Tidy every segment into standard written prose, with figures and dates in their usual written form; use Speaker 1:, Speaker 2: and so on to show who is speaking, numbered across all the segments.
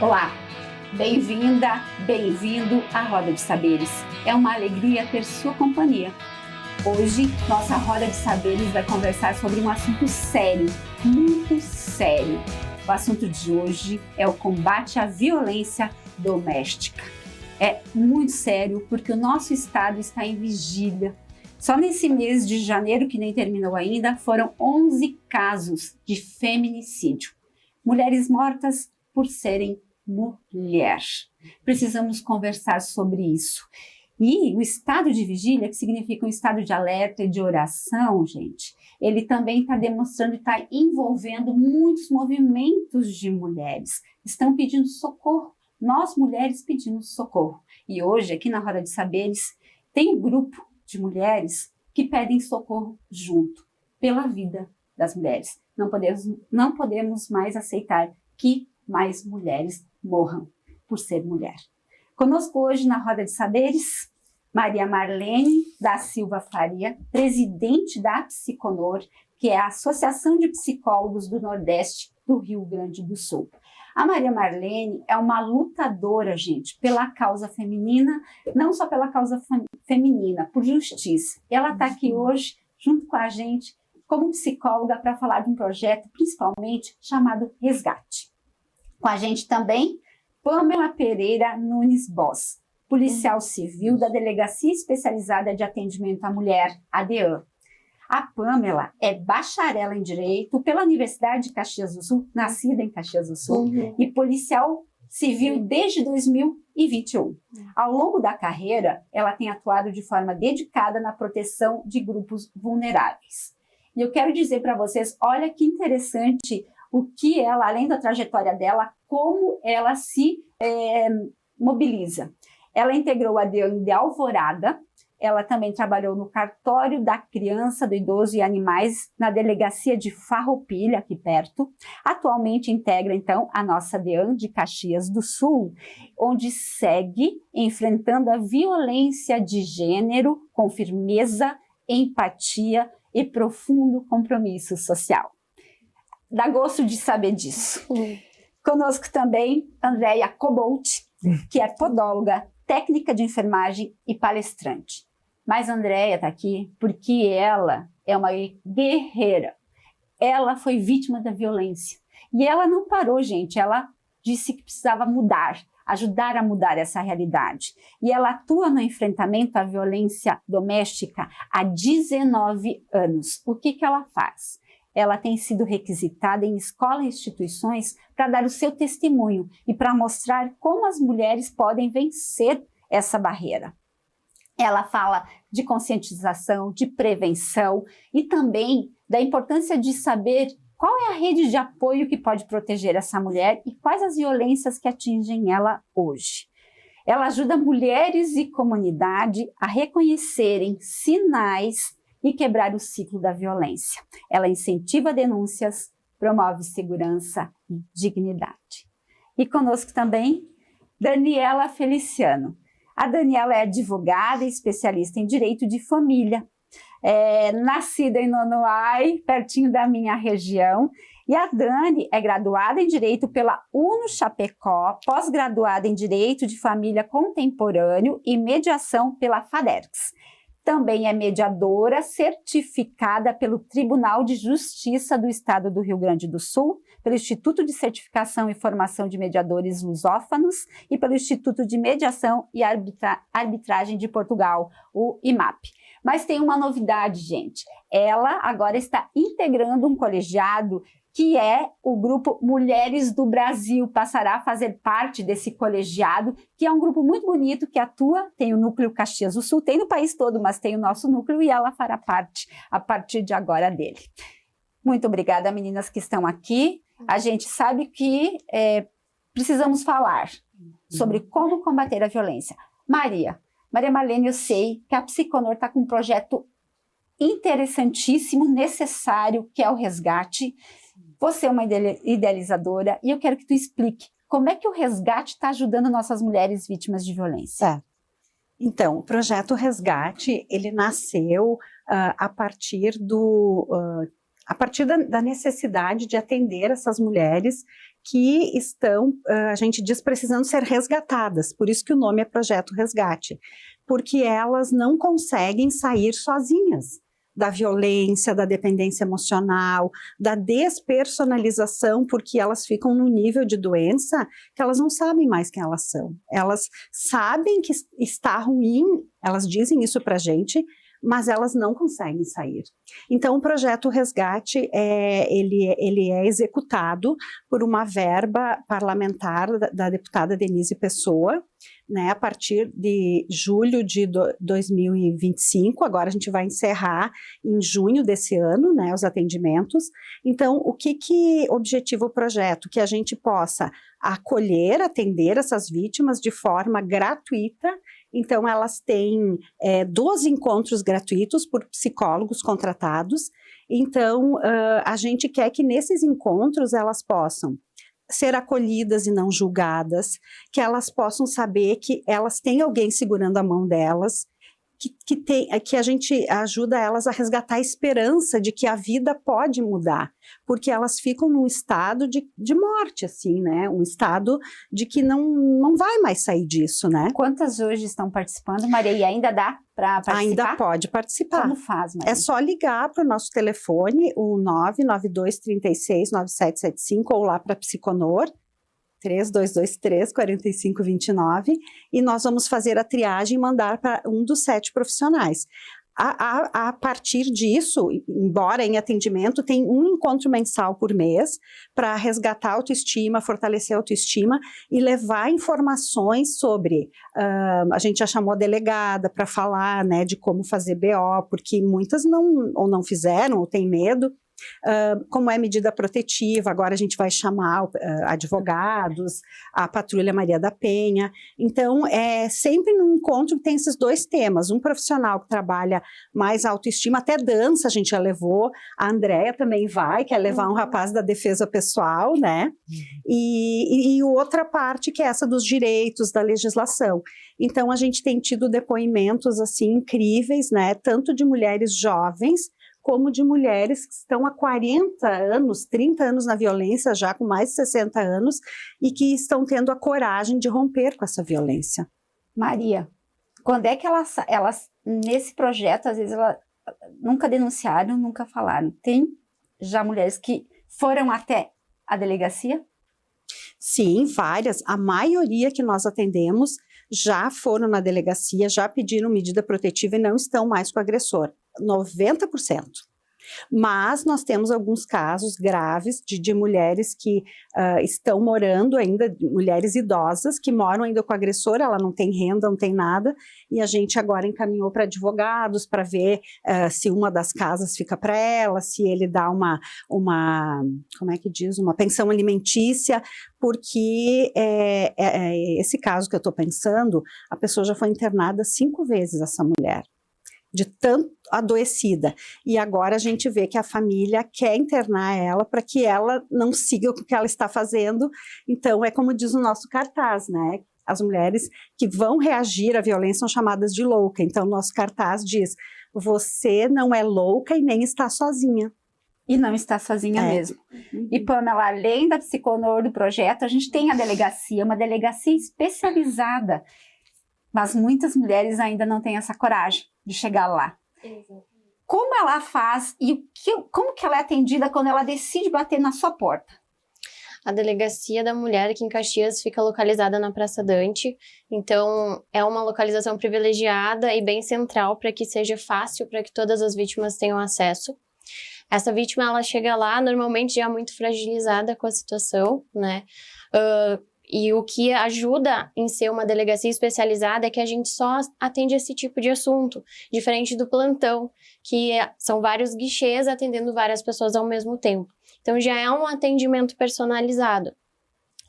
Speaker 1: Olá, bem-vinda, bem-vindo à Roda de Saberes. É uma alegria ter sua companhia. Hoje, nossa Roda de Saberes vai conversar sobre um assunto sério, muito sério. O assunto de hoje é o combate à violência doméstica. É muito sério porque o nosso estado está em vigília. Só nesse mês de janeiro, que nem terminou ainda, foram 11 casos de feminicídio. Mulheres mortas por serem mulher. Precisamos conversar sobre isso. E o estado de vigília, que significa um estado de alerta e de oração, gente, ele também está demonstrando e está envolvendo muitos movimentos de mulheres. Estão pedindo socorro. Nós, mulheres, pedimos socorro. E hoje, aqui na Roda de Saberes, tem um grupo de mulheres que pedem socorro junto, pela vida das mulheres. Não podemos mais aceitar que mais mulheres morram por ser mulher. Conosco hoje na Roda de Saberes, Maria Marlene da Silva Faria, presidente da Psiconor, que é a Associação de Psicólogos do Nordeste do Rio Grande do Sul. A Maria Marlene é uma lutadora, gente, pela causa feminina, não só pela causa feminina, por justiça. Ela está aqui hoje, junto com a gente, como psicóloga, para falar de um projeto, principalmente, chamado Resgate. Com a gente também, Pamela Pereira Nunes Boss, policial civil da Delegacia Especializada de Atendimento à Mulher, a DEAN. A Pamela é bacharela em Direito pela Universidade de Caxias do Sul, nascida em Caxias do Sul, e policial civil desde 2021. Ao longo da carreira, ela tem atuado de forma dedicada na proteção de grupos vulneráveis. E eu quero dizer para vocês, olha que interessante o que ela, além da trajetória dela, como ela se mobiliza. Ela integrou a DEAN de Alvorada. Ela também trabalhou no Cartório da Criança, do Idoso e Animais, na Delegacia de Farroupilha, aqui perto. Atualmente integra, então, a nossa DEAN de Caxias do Sul, onde segue enfrentando a violência de gênero com firmeza, empatia e profundo compromisso social. Dá gosto de saber disso. Conosco também, Andréia Cobolt, que é podóloga, técnica de enfermagem e palestrante. Mas a Andréia está aqui porque ela é uma guerreira. Ela foi vítima da violência. E ela não parou, gente. Ela disse que precisava mudar, ajudar a mudar essa realidade. E ela atua no enfrentamento à violência doméstica há 19 anos. O que ela faz? Ela tem sido requisitada em escolas e instituições para dar o seu testemunho e para mostrar como as mulheres podem vencer essa barreira. Ela fala de conscientização, de prevenção e também da importância de saber qual é a rede de apoio que pode proteger essa mulher e quais as violências que atingem ela hoje. Ela ajuda mulheres e comunidade a reconhecerem sinais e quebrar o ciclo da violência. Ela incentiva denúncias, promove segurança e dignidade. E conosco também, Daniela Feliciano. A Daniela é advogada e especialista em direito de família. Nascida em Nonoai, pertinho da minha região. E a Dani é graduada em Direito pela UNO Chapecó, pós-graduada em Direito de Família Contemporâneo e Mediação pela FADERGS. Também é mediadora certificada pelo Tribunal de Justiça do Estado do Rio Grande do Sul, pelo Instituto de Certificação e Formação de Mediadores Lusófonos e pelo Instituto de Mediação e Arbitragem de Portugal, o IMAP. Mas tem uma novidade, gente. Ela agora está integrando um colegiado que é o grupo Mulheres do Brasil, passará a fazer parte desse colegiado, que é um grupo muito bonito, que atua, tem o núcleo Caxias do Sul, tem no país todo, mas tem o nosso núcleo e ela fará parte a partir de agora dele. Muito obrigada, meninas que estão aqui. A gente sabe que precisamos falar sobre como combater a violência. Maria Marlene, eu sei que a Psiconor está com um projeto interessantíssimo, necessário, que é o Resgate. Você é uma idealizadora e eu quero que tu explique como é que o Resgate está ajudando nossas mulheres vítimas de violência.
Speaker 2: Então, o projeto Resgate, ele nasceu a partir da necessidade de atender essas mulheres que estão, a gente diz, precisando ser resgatadas. Por isso que o nome é Projeto Resgate, porque elas não conseguem sair sozinhas da violência, da dependência emocional, da despersonalização, porque elas ficam num nível de doença que elas não sabem mais quem elas são. Elas sabem que está ruim, elas dizem isso pra gente, mas elas não conseguem sair. Então, o Projeto Resgate, ele é executado por uma verba parlamentar da deputada Denise Pessoa, né, a partir de julho de 2025, agora a gente vai encerrar em junho desse ano, né, os atendimentos. Então, o que objetiva o projeto? Que a gente possa acolher, atender essas vítimas de forma gratuita. Então, elas têm 12 encontros gratuitos por psicólogos contratados. Então, a gente quer que nesses encontros elas possam ser acolhidas e não julgadas, que elas possam saber que elas têm alguém segurando a mão delas, que a gente ajuda elas a resgatar a esperança de que a vida pode mudar, porque elas ficam num estado de morte, assim, né? Um estado de que não vai mais sair disso, né?
Speaker 1: Quantas hoje estão participando, Maria? E ainda dá para participar?
Speaker 2: Ainda pode participar.
Speaker 1: Como faz, Maria?
Speaker 2: É só ligar para o nosso telefone, o 992369775, ou lá para a Psiconor, 3223-4529, e nós vamos fazer a triagem e mandar para um dos 7 profissionais. A partir disso, embora em atendimento, tem um encontro mensal por mês para resgatar a autoestima, fortalecer a autoestima e levar informações sobre, a gente já chamou a delegada para falar, né, de como fazer BO, porque muitas não fizeram ou têm medo. Como é medida protetiva, agora a gente vai chamar advogados, a Patrulha Maria da Penha. Então, sempre num encontro que tem esses 2 temas, um profissional que trabalha mais autoestima, até dança a gente já levou, a Andréia também vai, quer levar um rapaz da defesa pessoal, né? E outra parte que é essa dos direitos, da legislação. Então, a gente tem tido depoimentos, assim, incríveis, né? Tanto de mulheres jovens, como de mulheres que estão há 40 anos, 30 anos na violência, já com mais de 60 anos, e que estão tendo a coragem de romper com essa violência.
Speaker 1: Maria, quando é que elas nesse projeto, às vezes, elas nunca denunciaram, nunca falaram? Tem já mulheres que foram até a delegacia?
Speaker 2: Sim, várias. A maioria que nós atendemos já foram na delegacia, já pediram medida protetiva e não estão mais com o agressor. 90%. Mas nós temos alguns casos graves de mulheres que estão morando ainda, mulheres idosas que moram ainda com o agressor, ela não tem renda, não tem nada, e a gente agora encaminhou para advogados para ver se uma das casas fica para ela, se ele dá uma, como é que diz, uma pensão alimentícia, porque esse caso que eu estou pensando, a pessoa já foi internada 5 vezes, essa mulher, de tanto adoecida, e agora a gente vê que a família quer internar ela para que ela não siga o que ela está fazendo. Então é como diz o nosso cartaz, né? As mulheres que vão reagir à violência são chamadas de louca. Então nosso cartaz diz: você não é louca e nem está sozinha.
Speaker 1: E não está sozinha mesmo. E Pamela, além da Psiconor do projeto, a gente tem a delegacia, uma delegacia especializada, mas muitas mulheres ainda não têm essa coragem de chegar lá.
Speaker 3: Exatamente.
Speaker 1: Como ela faz e como que ela é atendida quando ela decide bater na sua porta?
Speaker 3: A Delegacia da Mulher aqui em Caxias fica localizada na Praça Dante, então é uma localização privilegiada e bem central para que seja fácil para que todas as vítimas tenham acesso. Essa vítima, ela chega lá normalmente já muito fragilizada com a situação, né? E o que ajuda em ser uma delegacia especializada é que a gente só atende esse tipo de assunto, diferente do plantão, que são vários guichês atendendo várias pessoas ao mesmo tempo. Então já é um atendimento personalizado.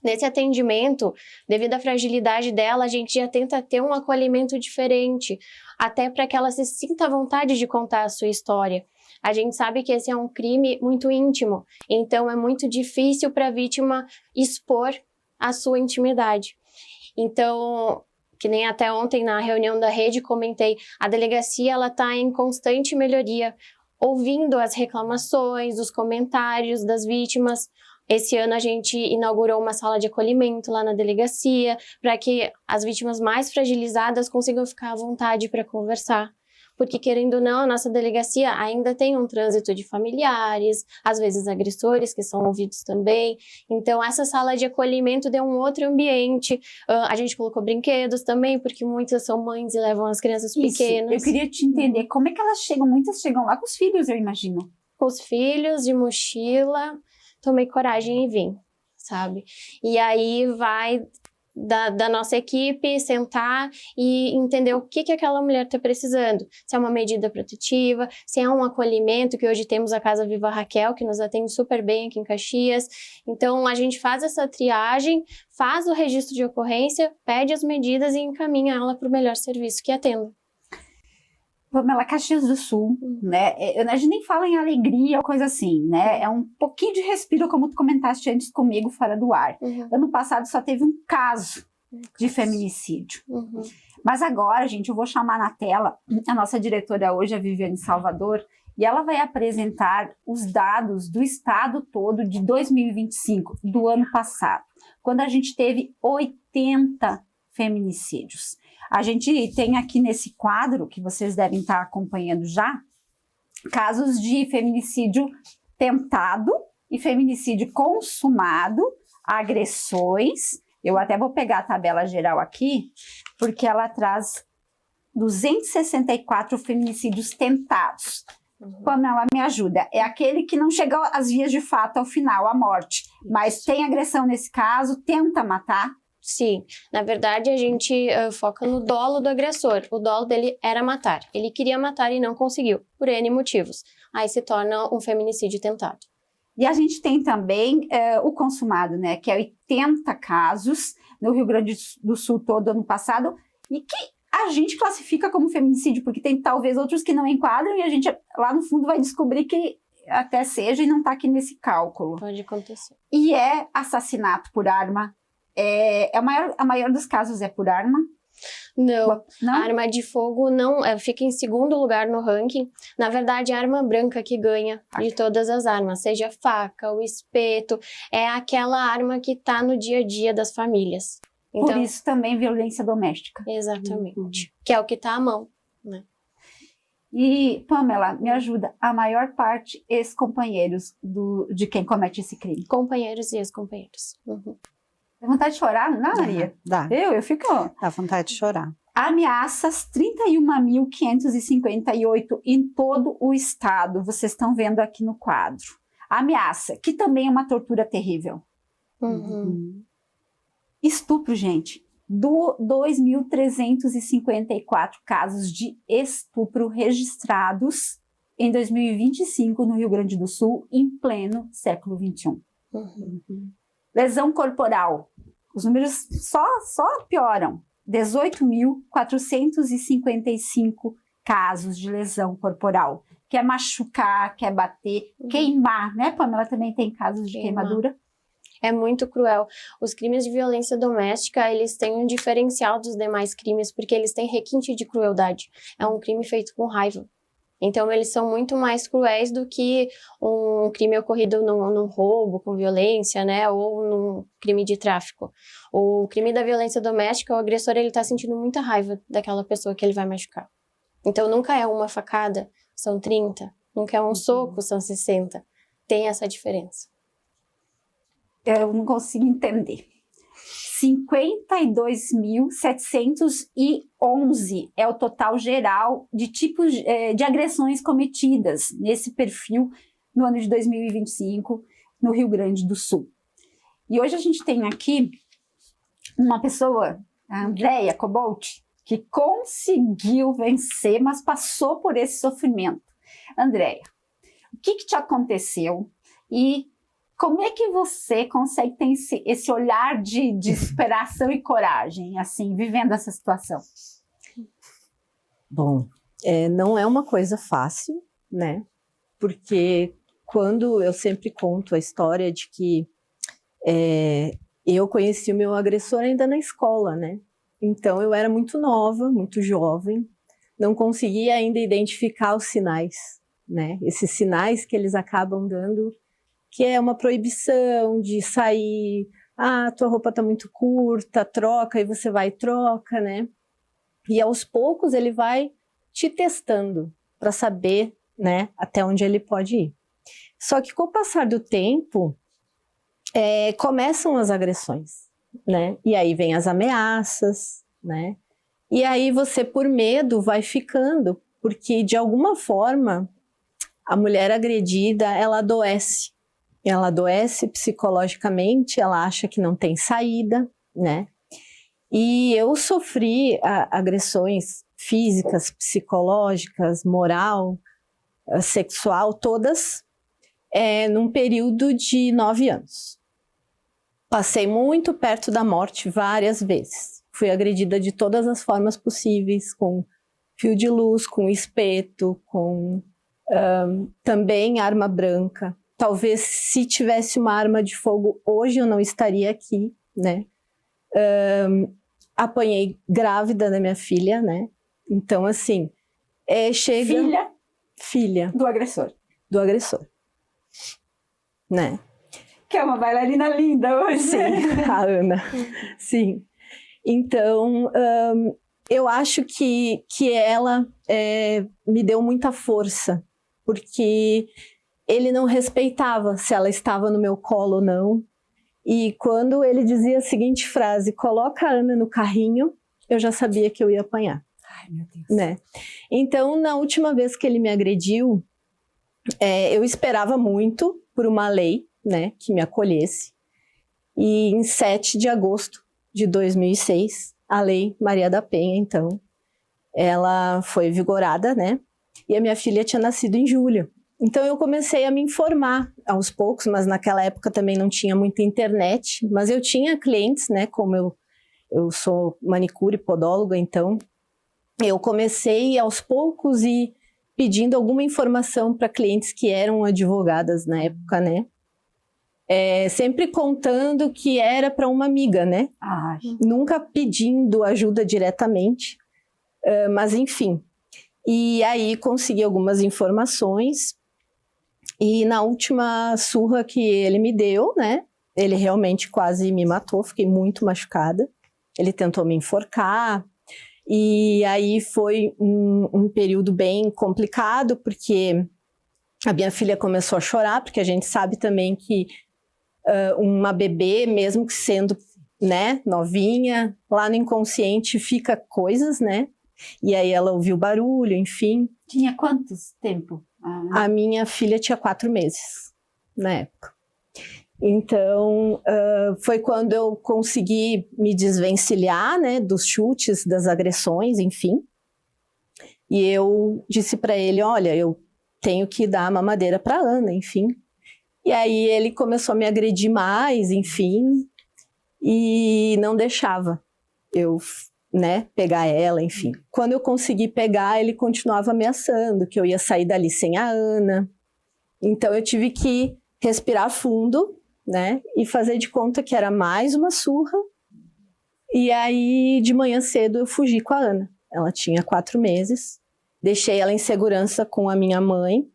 Speaker 3: Nesse atendimento, devido à fragilidade dela, a gente já tenta ter um acolhimento diferente, até para que ela se sinta à vontade de contar a sua história. A gente sabe que esse é um crime muito íntimo, então é muito difícil para a vítima expor a sua intimidade. Então, que nem até ontem na reunião da rede comentei, a delegacia ela está em constante melhoria, ouvindo as reclamações, os comentários das vítimas, Esse ano a gente inaugurou uma sala de acolhimento lá na delegacia, para que as vítimas mais fragilizadas consigam ficar à vontade para conversar. Porque, querendo ou não, a nossa delegacia ainda tem um trânsito de familiares, às vezes agressores, que são ouvidos também. Então, essa sala de acolhimento deu um outro ambiente. A gente colocou brinquedos também, porque muitas são mães e levam as crianças pequenas.
Speaker 1: Eu queria te entender, como é que elas chegam? Muitas chegam lá com os filhos, eu imagino.
Speaker 3: Com os filhos, de mochila, tomei coragem e vim, sabe? E aí vai da nossa equipe sentar e entender o que aquela mulher está precisando. Se é uma medida protetiva, se é um acolhimento, que hoje temos a Casa Viva Raquel, que nos atende super bem aqui em Caxias. Então, a gente faz essa triagem, faz o registro de ocorrência, pede as medidas e encaminha ela para o melhor serviço que atenda.
Speaker 1: Pamela, Caxias do Sul, né? A gente nem fala em alegria ou coisa assim, né? É um pouquinho de respiro, como tu comentaste antes comigo, fora do ar. Ano passado só teve um caso de feminicídio. Mas agora, gente, eu vou chamar na tela a nossa diretora hoje, a Viviane Salvador, e ela vai apresentar os dados do estado todo de 2025, do ano passado, quando a gente teve 80 feminicídios. A gente tem aqui nesse quadro, que vocês devem estar acompanhando já, casos de feminicídio tentado e feminicídio consumado, agressões. Eu até vou pegar a tabela geral aqui, porque ela traz 264 feminicídios tentados. Pamela, me ajuda. É aquele que não chega às vias de fato ao final, à morte, mas tem agressão nesse caso, tenta matar.
Speaker 3: Sim, na verdade a gente foca no dolo do agressor. O dolo dele era matar. Ele queria matar e não conseguiu, por N motivos. Aí se torna um feminicídio tentado.
Speaker 1: E a gente tem também o consumado, né? Que é 80 casos no Rio Grande do Sul todo ano passado, e que a gente classifica como feminicídio, porque tem talvez outros que não enquadram, e a gente lá no fundo vai descobrir que até seja e não está aqui nesse cálculo.
Speaker 3: Pode acontecer.
Speaker 1: E é assassinato por arma. A maior dos casos é por arma?
Speaker 3: Não, a arma de fogo não fica em segundo lugar no ranking. Na verdade, a arma branca que ganha de todas as armas, seja a faca, o espeto, é aquela arma que está no dia a dia das famílias. Então,
Speaker 1: por isso também violência doméstica.
Speaker 3: Exatamente, que é o que está à mão, né?
Speaker 1: E, Pamela, me ajuda, a maior parte ex-companheiros de quem comete esse crime?
Speaker 3: Companheiros e ex-companheiros.
Speaker 1: Dá vontade de chorar, não, Maria?
Speaker 2: Dá.
Speaker 1: Eu fico...
Speaker 2: Dá vontade de chorar.
Speaker 1: Ameaças 31.558 em todo o estado. Vocês estão vendo aqui no quadro. Ameaça, que também é uma tortura terrível. Estupro, gente. 2.354 casos de estupro registrados em 2025 no Rio Grande do Sul, em pleno século XXI. Lesão corporal. Os números só pioram. 18.455 casos de lesão corporal. Quer machucar, quer bater, queimar, né, Pamela? Também tem casos de queimadura.
Speaker 3: É muito cruel. Os crimes de violência doméstica, eles têm um diferencial dos demais crimes, porque eles têm requinte de crueldade. É um crime feito com raiva. Então, eles são muito mais cruéis do que um crime ocorrido num roubo com violência, né? Ou num crime de tráfico. O crime da violência doméstica, o agressor, ele tá sentindo muita raiva daquela pessoa que ele vai machucar. Então, nunca é uma facada, são 30. Nunca é um soco, são 60. Tem essa diferença.
Speaker 1: Eu não consigo entender. 52.711 é o total geral de tipos de agressões cometidas nesse perfil no ano de 2025 no Rio Grande do Sul. E hoje a gente tem aqui uma pessoa, a Andréia Cobolt, que conseguiu vencer, mas passou por esse sofrimento. Andréia, o que te aconteceu e como é que você consegue ter esse olhar de superação e coragem, assim, vivendo essa situação?
Speaker 4: Bom, não é uma coisa fácil, né? Porque quando eu sempre conto a história de que eu conheci o meu agressor ainda na escola, né? Então eu era muito nova, muito jovem, não conseguia ainda identificar os sinais, né? Esses sinais que eles acabam dando que é uma proibição de sair, tua roupa tá muito curta, troca, e você vai e troca, né? E aos poucos ele vai te testando para saber, né, até onde ele pode ir. Só que com o passar do tempo, começam as agressões, né? E aí vem as ameaças, né? E aí você, por medo, vai ficando, porque de alguma forma a mulher agredida, ela adoece. Ela adoece psicologicamente, ela acha que não tem saída, né? E eu sofri agressões físicas, psicológicas, moral, sexual, todas num período de 9 anos. Passei muito perto da morte várias vezes. Fui agredida de todas as formas possíveis, com fio de luz, com espeto, com também arma branca. Talvez se tivesse uma arma de fogo, hoje eu não estaria aqui, né? Apanhei grávida da minha filha, né? Então, assim, chega... Filha.
Speaker 1: Do agressor.
Speaker 4: Do agressor. Né?
Speaker 1: Que é uma bailarina linda hoje.
Speaker 4: Sim, a Ana. Sim. Então, eu acho que ela me deu muita força, porque ele não respeitava se ela estava no meu colo ou não. E quando ele dizia a seguinte frase, coloca a Ana no carrinho, eu já sabia que eu ia apanhar.
Speaker 1: Ai, meu Deus.
Speaker 4: Né? Então, na última vez que ele me agrediu, eu esperava muito por uma lei, né, que me acolhesse. E em 7 de agosto de 2006, a Lei Maria da Penha, então, ela foi vigorada, né? E a minha filha tinha nascido em julho. Então eu comecei a me informar aos poucos, mas naquela época também não tinha muita internet. Mas eu tinha clientes, né? Como eu sou manicure, podóloga, então eu comecei aos poucos e pedindo alguma informação para clientes que eram advogadas na época, né? Sempre contando que era para uma amiga, né? Nunca pedindo ajuda diretamente, mas enfim. E aí consegui algumas informações e na última surra que ele me deu, né? Ele realmente quase me matou, fiquei muito machucada. Ele tentou me enforcar e aí foi um período bem complicado porque a minha filha começou a chorar, porque a gente sabe também que uma bebê, mesmo que sendo, né, novinha, lá no inconsciente fica coisas, né? E aí ela ouviu barulho, enfim.
Speaker 1: Tinha quantos tempo?
Speaker 4: A minha filha tinha 4 meses na época. Então, foi quando eu consegui me desvencilhar, né, dos chutes, das agressões, enfim. E eu disse para ele, olha, eu tenho que dar a mamadeira para Ana, enfim. E aí ele começou a me agredir mais, enfim, e não deixava eu, né, pegar ela, enfim. Quando eu consegui pegar, ele continuava ameaçando que eu ia sair dali sem a Ana. Então eu tive que respirar fundo, né, e fazer de conta que era mais uma surra. E aí de manhã cedo eu fugi com a Ana. Ela tinha 4 meses. Deixei ela em segurança com a minha mãe.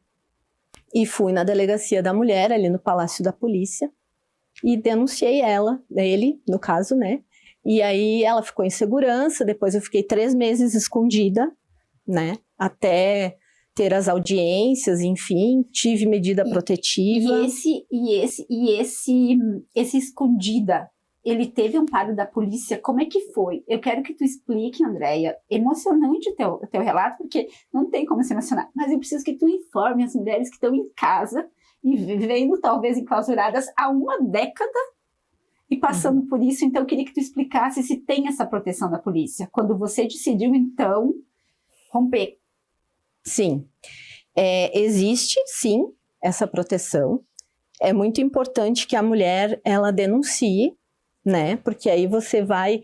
Speaker 4: E fui na delegacia da mulher, ali no Palácio da Polícia, e denunciei ele, no caso, né? E aí ela ficou em segurança, depois eu fiquei 3 meses escondida, né? Até ter as audiências, enfim, tive medida protetiva.
Speaker 1: E esse escondida, ele teve amparo da polícia? Como é que foi? Eu quero que tu explique, Andréia. Emocionante o teu relato, porque não tem como se emocionar. Mas eu preciso que tu informe as mulheres que estão em casa e vivendo, talvez, enclausuradas há 1 década e passando por isso. Então, eu queria que tu explicasse se tem essa proteção da polícia. Quando você decidiu, então, romper.
Speaker 4: Sim. Existe, sim, essa proteção. É muito importante que a mulher, ela denuncie, né? Porque aí você vai...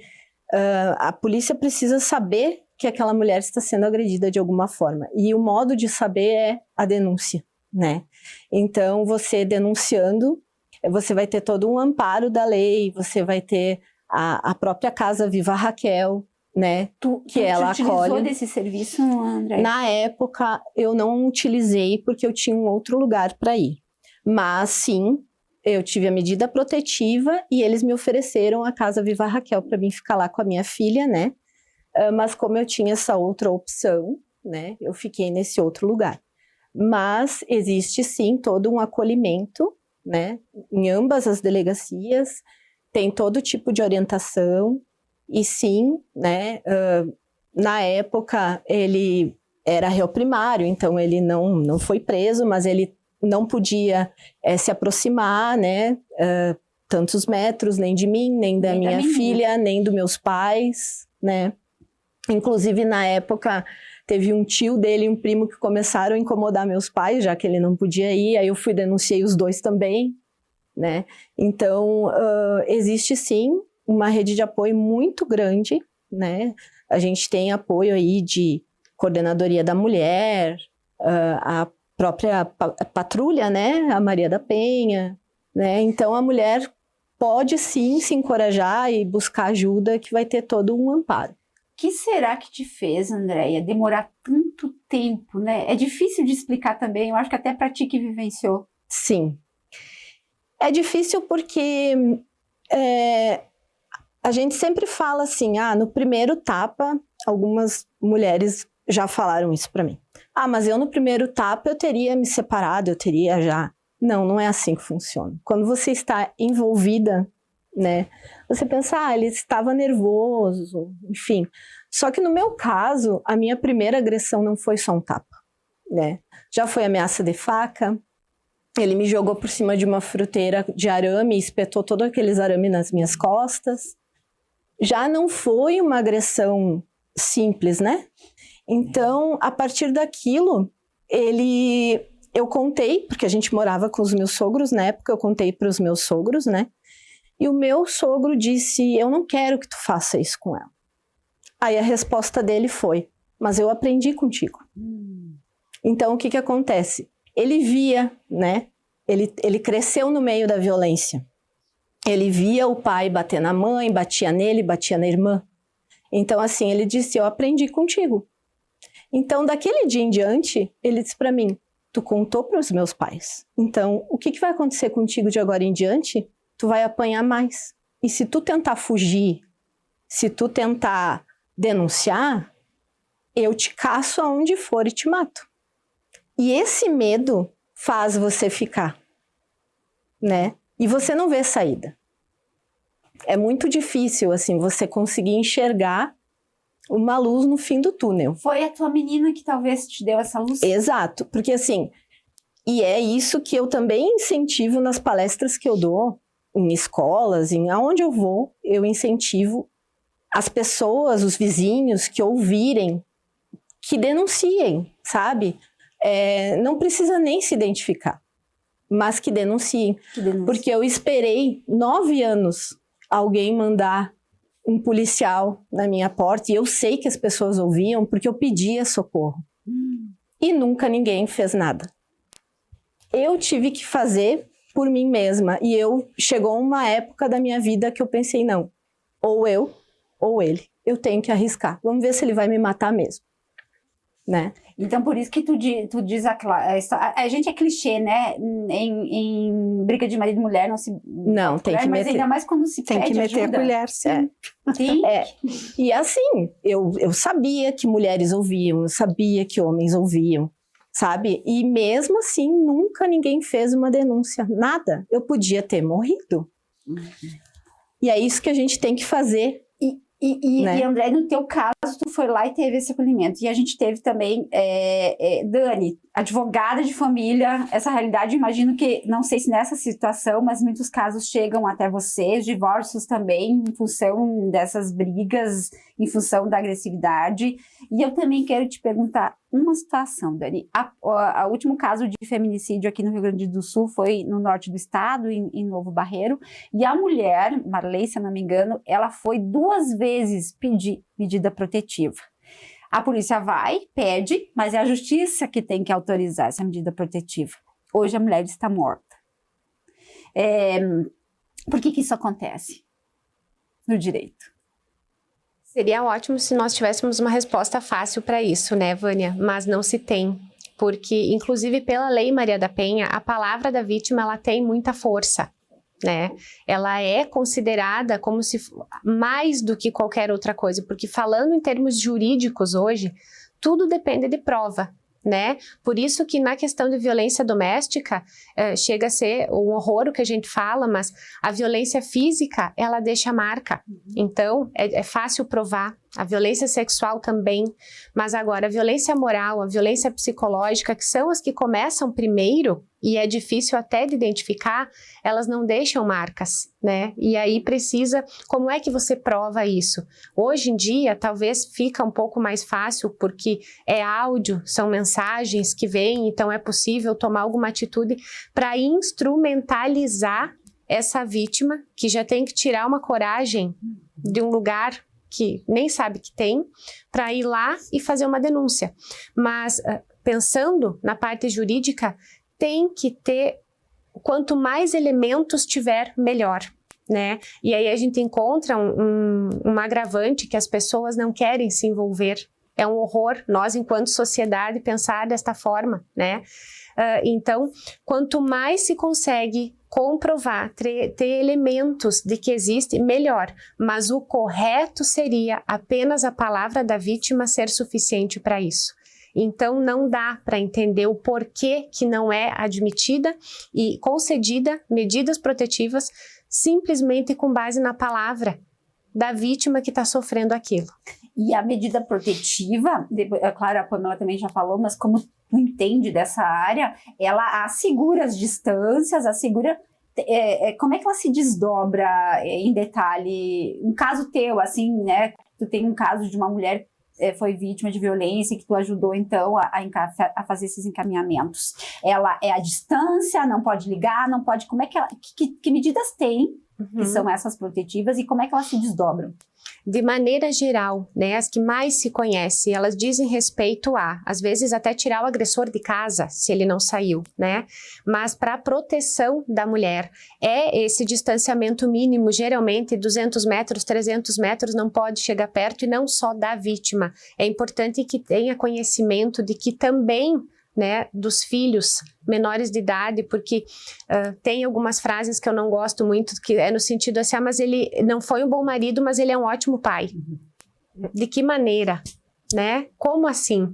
Speaker 4: a polícia precisa saber que aquela mulher está sendo agredida de alguma forma. E o modo de saber é a denúncia, né? Então, você denunciando, você vai ter todo um amparo da lei, você vai ter a própria Casa Viva Raquel, né? Que ela acolhe. Tu utilizou
Speaker 1: desse serviço, André?
Speaker 4: Na época, eu não utilizei porque eu tinha um outro lugar para ir. Mas, sim, eu tive a medida protetiva e eles me ofereceram a Casa Viva Raquel para mim ficar lá com a minha filha, né? Mas como eu tinha essa outra opção, né? Eu fiquei nesse outro lugar. Mas existe sim todo um acolhimento, né? Em ambas as delegacias, tem todo tipo de orientação e sim, né? Na época ele era réu primário, então ele não foi preso, mas ele não podia se aproximar, né? Tantos metros, nem de mim, nem da minha filha, nem dos meus pais, né? Inclusive, na época, teve um tio dele e um primo que começaram a incomodar meus pais, já que ele não podia ir, aí eu fui denunciei os dois também, né? Então, existe sim uma rede de apoio muito grande, né? A gente tem apoio aí de Coordenadoria da Mulher, a própria patrulha, né? A Maria da Penha, né? Então, a mulher pode sim se encorajar e buscar ajuda, que vai ter todo um amparo.
Speaker 1: O que será que te fez, Andréia, demorar tanto tempo, né? É difícil de explicar também, eu acho que até para ti que vivenciou.
Speaker 4: Sim. É difícil porque a gente sempre fala assim, no primeiro tapa, algumas mulheres já falaram isso para mim. Mas eu no primeiro tapa eu teria me separado, eu teria já... Não é assim que funciona. Quando você está envolvida, né? Você pensa, ele estava nervoso, enfim. Só que no meu caso, a minha primeira agressão não foi só um tapa, né? Já foi ameaça de faca, ele me jogou por cima de uma fruteira de arame e espetou todos aqueles arames nas minhas costas. Já não foi uma agressão simples, né? Então, a partir daquilo, eu contei, porque a gente morava com os meus sogros na época, eu contei para os meus sogros, né? E o meu sogro disse, eu não quero que tu faça isso com ela. Aí a resposta dele foi, mas eu aprendi contigo. Então, o que acontece? Ele via, né? Ele cresceu no meio da violência. Ele via o pai bater na mãe, batia nele, batia na irmã. Então, assim, ele disse, eu aprendi contigo. Então, daquele dia em diante, ele disse para mim, tu contou para os meus pais. Então, o que vai acontecer contigo de agora em diante? Tu vai apanhar mais. E se tu tentar fugir, se tu tentar denunciar, eu te caço aonde for e te mato. E esse medo faz você ficar, né? E você não vê saída. É muito difícil, assim, você conseguir enxergar uma luz no fim do túnel.
Speaker 1: Foi a tua menina que talvez te deu essa luz?
Speaker 4: Exato, porque assim, e é isso que eu também incentivo nas palestras que eu dou, em escolas, aonde eu vou, eu incentivo as pessoas, os vizinhos que ouvirem, que denunciem, sabe? Não precisa nem se identificar, mas que denunciem. Porque eu esperei 9 anos alguém mandar um policial na minha porta, e eu sei que as pessoas ouviam porque eu pedia socorro. E nunca ninguém fez nada. Eu tive que fazer por mim mesma, e chegou uma época da minha vida que eu pensei, não, ou eu, ou ele. Eu tenho que arriscar. Vamos ver se ele vai me matar mesmo. Né?
Speaker 1: Então, por isso que tu diz a gente é clichê, né? Em briga de marido e mulher não se...
Speaker 4: Não, tem que
Speaker 1: mas
Speaker 4: meter.
Speaker 1: Ainda mais quando se
Speaker 2: Tem
Speaker 1: pede
Speaker 2: que meter
Speaker 1: ajuda.
Speaker 2: a colher, sim.
Speaker 1: Sim.
Speaker 4: E assim, eu sabia que mulheres ouviam, eu sabia que homens ouviam, sabe? E mesmo assim, nunca ninguém fez uma denúncia, nada. Eu podia ter morrido. E é isso que a gente tem que fazer. Né?
Speaker 1: E André, no teu caso, tu foi lá e teve esse acolhimento. E a gente teve também Dani, advogada de família. Essa realidade, imagino que, não sei se nessa situação, mas muitos casos chegam até vocês, divórcios também, em função dessas brigas, em função da agressividade. E eu também quero te perguntar uma situação, Dani. O último caso de feminicídio aqui no Rio Grande do Sul foi no norte do estado, em Novo Barreiro. E a mulher, Marley, se eu não me engano, ela foi 2 vezes pedir medida protetiva. A polícia vai, pede, mas é a justiça que tem que autorizar essa medida protetiva. Hoje a mulher está morta. Por que isso acontece no direito?
Speaker 5: Seria ótimo se nós tivéssemos uma resposta fácil para isso, né, Vânia? Mas não se tem. porque, inclusive pela Lei Maria da Penha, a palavra da vítima ela tem muita força, né? Ela é considerada como se mais do que qualquer outra coisa, porque falando em termos jurídicos hoje, tudo depende de prova, né? Por isso que na questão de violência doméstica, chega a ser um horror o que a gente fala, mas a violência física, ela deixa marca. Então, é fácil provar. A violência sexual também, mas agora a violência moral, a violência psicológica, que são as que começam primeiro e é difícil até de identificar, elas não deixam marcas, né? E aí precisa, como é que você prova isso? Hoje em dia, talvez fica um pouco mais fácil, porque é áudio, são mensagens que vêm, então é possível tomar alguma atitude para instrumentalizar essa vítima, que já tem que tirar uma coragem de um lugar que nem sabe que tem, para ir lá e fazer uma denúncia. Mas, pensando na parte jurídica, tem que ter, quanto mais elementos tiver, melhor, né? E aí a gente encontra um agravante que as pessoas não querem se envolver. É um horror, nós, enquanto sociedade, pensar desta forma, né? Então, quanto mais se consegue comprovar, ter elementos de que existe, melhor. Mas o correto seria apenas a palavra da vítima ser suficiente para isso. Então, não dá para entender o porquê que não é admitida e concedida medidas protetivas simplesmente com base na palavra da vítima que está sofrendo aquilo.
Speaker 1: E a medida protetiva, claro, a Pamela também já falou, mas como tu entende dessa área, ela assegura as distâncias, assegura... como é que ela se desdobra em detalhe? Um caso teu, assim, né? Tu tem um caso de uma mulher que foi vítima de violência, que tu ajudou, então, a fazer esses encaminhamentos. Ela é à distância, não pode ligar, não pode... Como é que ela... Que medidas tem, que são essas protetivas, e como é que elas se desdobram?
Speaker 5: De maneira geral, né, as que mais se conhecem, elas dizem respeito a, às vezes até tirar o agressor de casa, se ele não saiu, né? Mas para a proteção da mulher, é esse distanciamento mínimo, geralmente 200 metros, 300 metros, não pode chegar perto, e não só da vítima. É importante que tenha conhecimento de que também, né, dos filhos menores de idade, porque tem algumas frases que eu não gosto muito, que é no sentido assim, mas ele não foi um bom marido, mas ele é um ótimo pai. De que maneira, né? Como assim?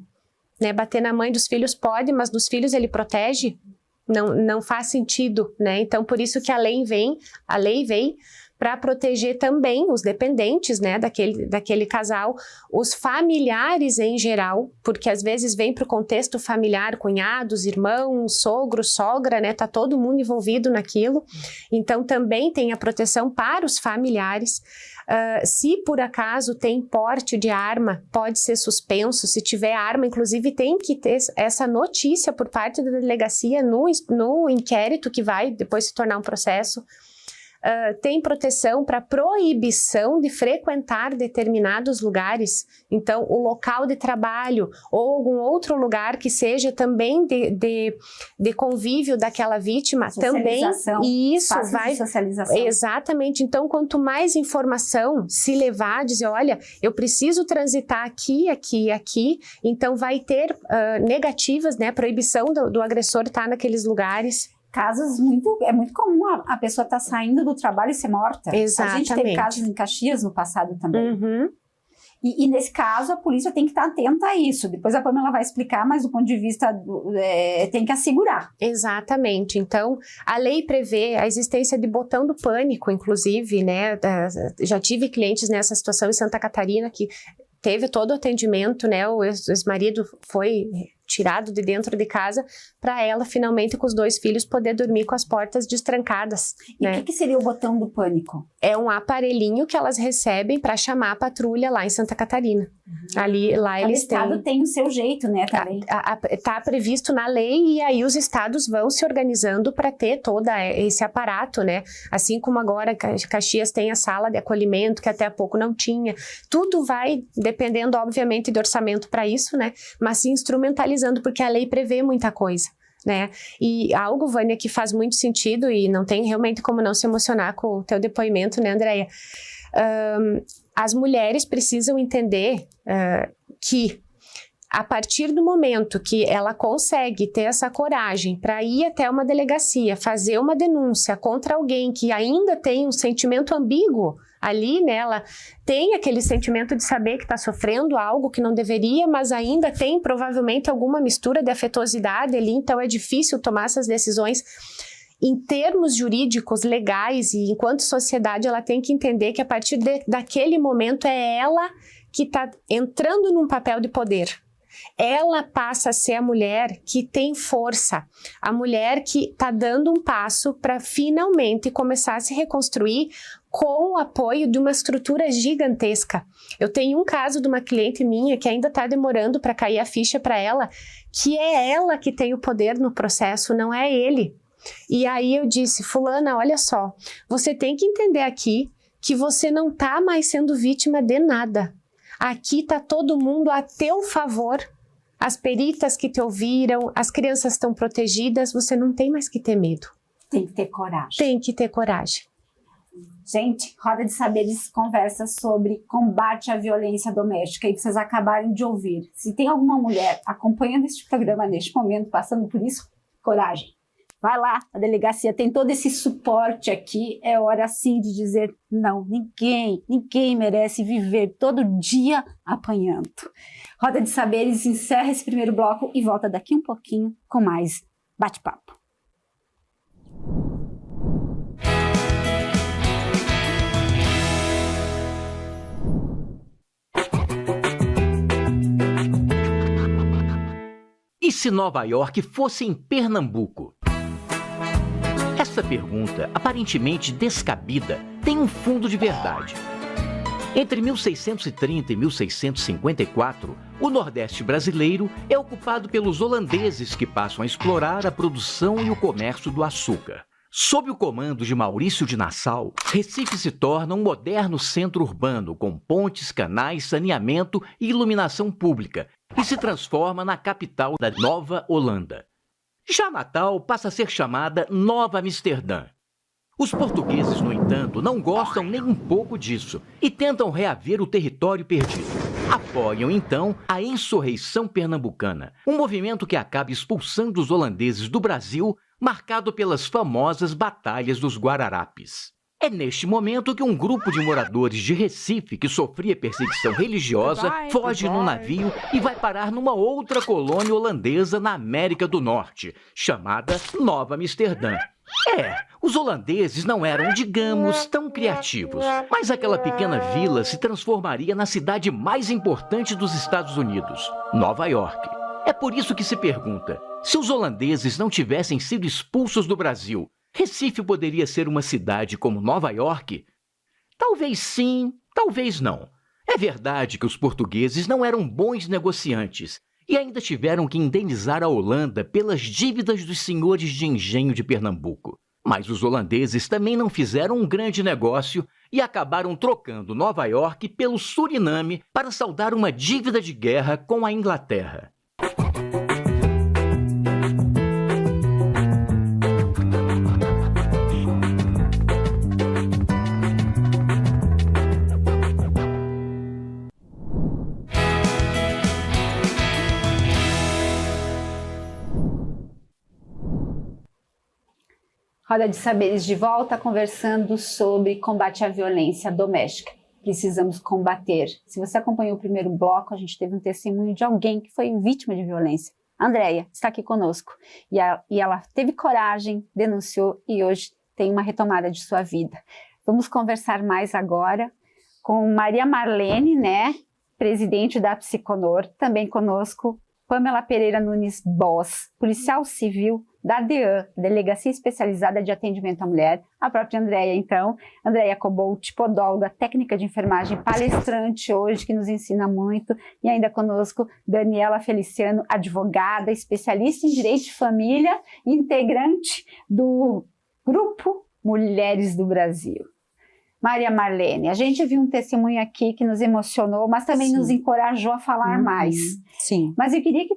Speaker 5: Né? Bater na mãe dos filhos pode, mas dos filhos ele protege? Não faz sentido, né? Então, por isso que a lei vem para proteger também os dependentes, né, daquele casal, os familiares em geral, porque às vezes vem para o contexto familiar, cunhados, irmãos, sogro, sogra, né, tá todo mundo envolvido naquilo. Então também tem a proteção para os familiares. Se por acaso tem porte de arma, pode ser suspenso. Se tiver arma, inclusive tem que ter essa notícia por parte da delegacia no inquérito que vai depois se tornar um processo. Tem proteção para proibição de frequentar determinados lugares, então o local de trabalho ou algum outro lugar que seja também de convívio daquela vítima também, e isso vai... Socialização. Exatamente, então quanto mais informação se levar, dizer, olha, eu preciso transitar aqui, então vai ter negativas, né, proibição do agressor estar naqueles lugares.
Speaker 1: Casos é muito comum a pessoa estar saindo do trabalho e ser morta.
Speaker 5: Exatamente.
Speaker 1: A gente teve casos em Caxias no passado também.
Speaker 5: Uhum.
Speaker 1: E nesse caso, a polícia tem que estar atenta a isso. Depois a Pamela vai explicar, mas do ponto de vista tem que assegurar.
Speaker 5: Exatamente. Então, a lei prevê a existência de botão do pânico, inclusive, né? Já tive clientes nessa situação em Santa Catarina que teve todo o atendimento, né? O ex-marido foi tirado de dentro de casa para ela, finalmente, com os 2 filhos, poder dormir com as portas destrancadas.
Speaker 1: E o que seria o botão do pânico?
Speaker 5: É um aparelhinho que elas recebem para chamar a patrulha lá em Santa Catarina. Lá eles têm...
Speaker 1: Cada estado tem o seu jeito, né, também.
Speaker 5: Tá previsto na lei, e aí os estados vão se organizando para ter todo esse aparato, né? Assim como agora Caxias tem a sala de acolhimento, que até há pouco não tinha. Tudo vai dependendo, obviamente, de orçamento para isso, né? Mas se instrumentalizando, porque a lei prevê muita coisa, né? E algo, Vânia, que faz muito sentido, e não tem realmente como não se emocionar com o teu depoimento, né, Andréia? As mulheres precisam entender que a partir do momento que ela consegue ter essa coragem para ir até uma delegacia, fazer uma denúncia contra alguém que ainda tem um sentimento ambíguo ali, né? Ela tem aquele sentimento de saber que está sofrendo algo que não deveria, mas ainda tem provavelmente alguma mistura de afetuosidade ali, então é difícil tomar essas decisões. Em termos jurídicos, legais, e enquanto sociedade, ela tem que entender que a partir daquele momento é ela que está entrando num papel de poder. Ela passa a ser a mulher que tem força, a mulher que está dando um passo para finalmente começar a se reconstruir com o apoio de uma estrutura gigantesca. Eu tenho um caso de uma cliente minha que ainda está demorando para cair a ficha para ela, que é ela que tem o poder no processo, não é ele. E aí eu disse, fulana, olha só, você tem que entender aqui que você não está mais sendo vítima de nada. Aqui está todo mundo a teu favor. As peritas que te ouviram, as crianças estão protegidas, você não tem mais que ter medo.
Speaker 1: Tem que ter coragem.
Speaker 5: Tem que ter coragem.
Speaker 1: Gente, Roda de Saberes conversa sobre combate à violência doméstica e vocês acabaram de ouvir. Se tem alguma mulher acompanhando este programa neste momento, passando por isso, coragem. Vai lá, a delegacia tem todo esse suporte aqui, é hora sim de dizer não, ninguém merece viver todo dia apanhando. Roda de Saberes encerra esse primeiro bloco e volta daqui um pouquinho com mais bate-papo.
Speaker 6: E se Nova York fosse em Pernambuco? Essa pergunta, aparentemente descabida, tem um fundo de verdade. Entre 1630 e 1654, o Nordeste brasileiro é ocupado pelos holandeses que passam a explorar a produção e o comércio do açúcar. Sob o comando de Maurício de Nassau, Recife se torna um moderno centro urbano com pontes, canais, saneamento e iluminação pública e se transforma na capital da Nova Holanda. Já Natal passa a ser chamada Nova Amsterdã. Os portugueses, no entanto, não gostam nem um pouco disso e tentam reaver o território perdido. Apoiam, então, a Insurreição Pernambucana, um movimento que acaba expulsando os holandeses do Brasil, marcado pelas famosas Batalhas dos Guararapes. É neste momento que um grupo de moradores de Recife, que sofria perseguição religiosa, foge num navio e vai parar numa outra colônia holandesa na América do Norte, chamada Nova Amsterdã. Os holandeses não eram, digamos, tão criativos, mas aquela pequena vila se transformaria na cidade mais importante dos Estados Unidos, Nova York. É por isso que se pergunta, se os holandeses não tivessem sido expulsos do Brasil, Recife poderia ser uma cidade como Nova York? Talvez sim, talvez não. É verdade que os portugueses não eram bons negociantes e ainda tiveram que indenizar a Holanda pelas dívidas dos senhores de engenho de Pernambuco. Mas os holandeses também não fizeram um grande negócio e acabaram trocando Nova York pelo Suriname para saldar uma dívida de guerra com a Inglaterra.
Speaker 1: Roda de Saberes de volta, conversando sobre combate à violência doméstica. Precisamos combater. Se você acompanhou o primeiro bloco, a gente teve um testemunho de alguém que foi vítima de violência. A Andréia está aqui conosco. E ela teve coragem, denunciou e hoje tem uma retomada de sua vida. Vamos conversar mais agora com Maria Marlene, né, presidente da Psiconor, também conosco, Pamela Pereira Nunes Boss, policial civil da DEAN, Delegacia Especializada de Atendimento à Mulher, a própria Andréia, então, Andréia Cobolt, podóloga, técnica de enfermagem, palestrante hoje, que nos ensina muito, e ainda conosco, Daniela Feliciano, advogada, especialista em direito de família, integrante do Grupo Mulheres do Brasil. Maria Marlene, a gente viu um testemunho aqui que nos emocionou, mas também nos encorajou a falar mais.
Speaker 2: Sim.
Speaker 1: Mas eu queria que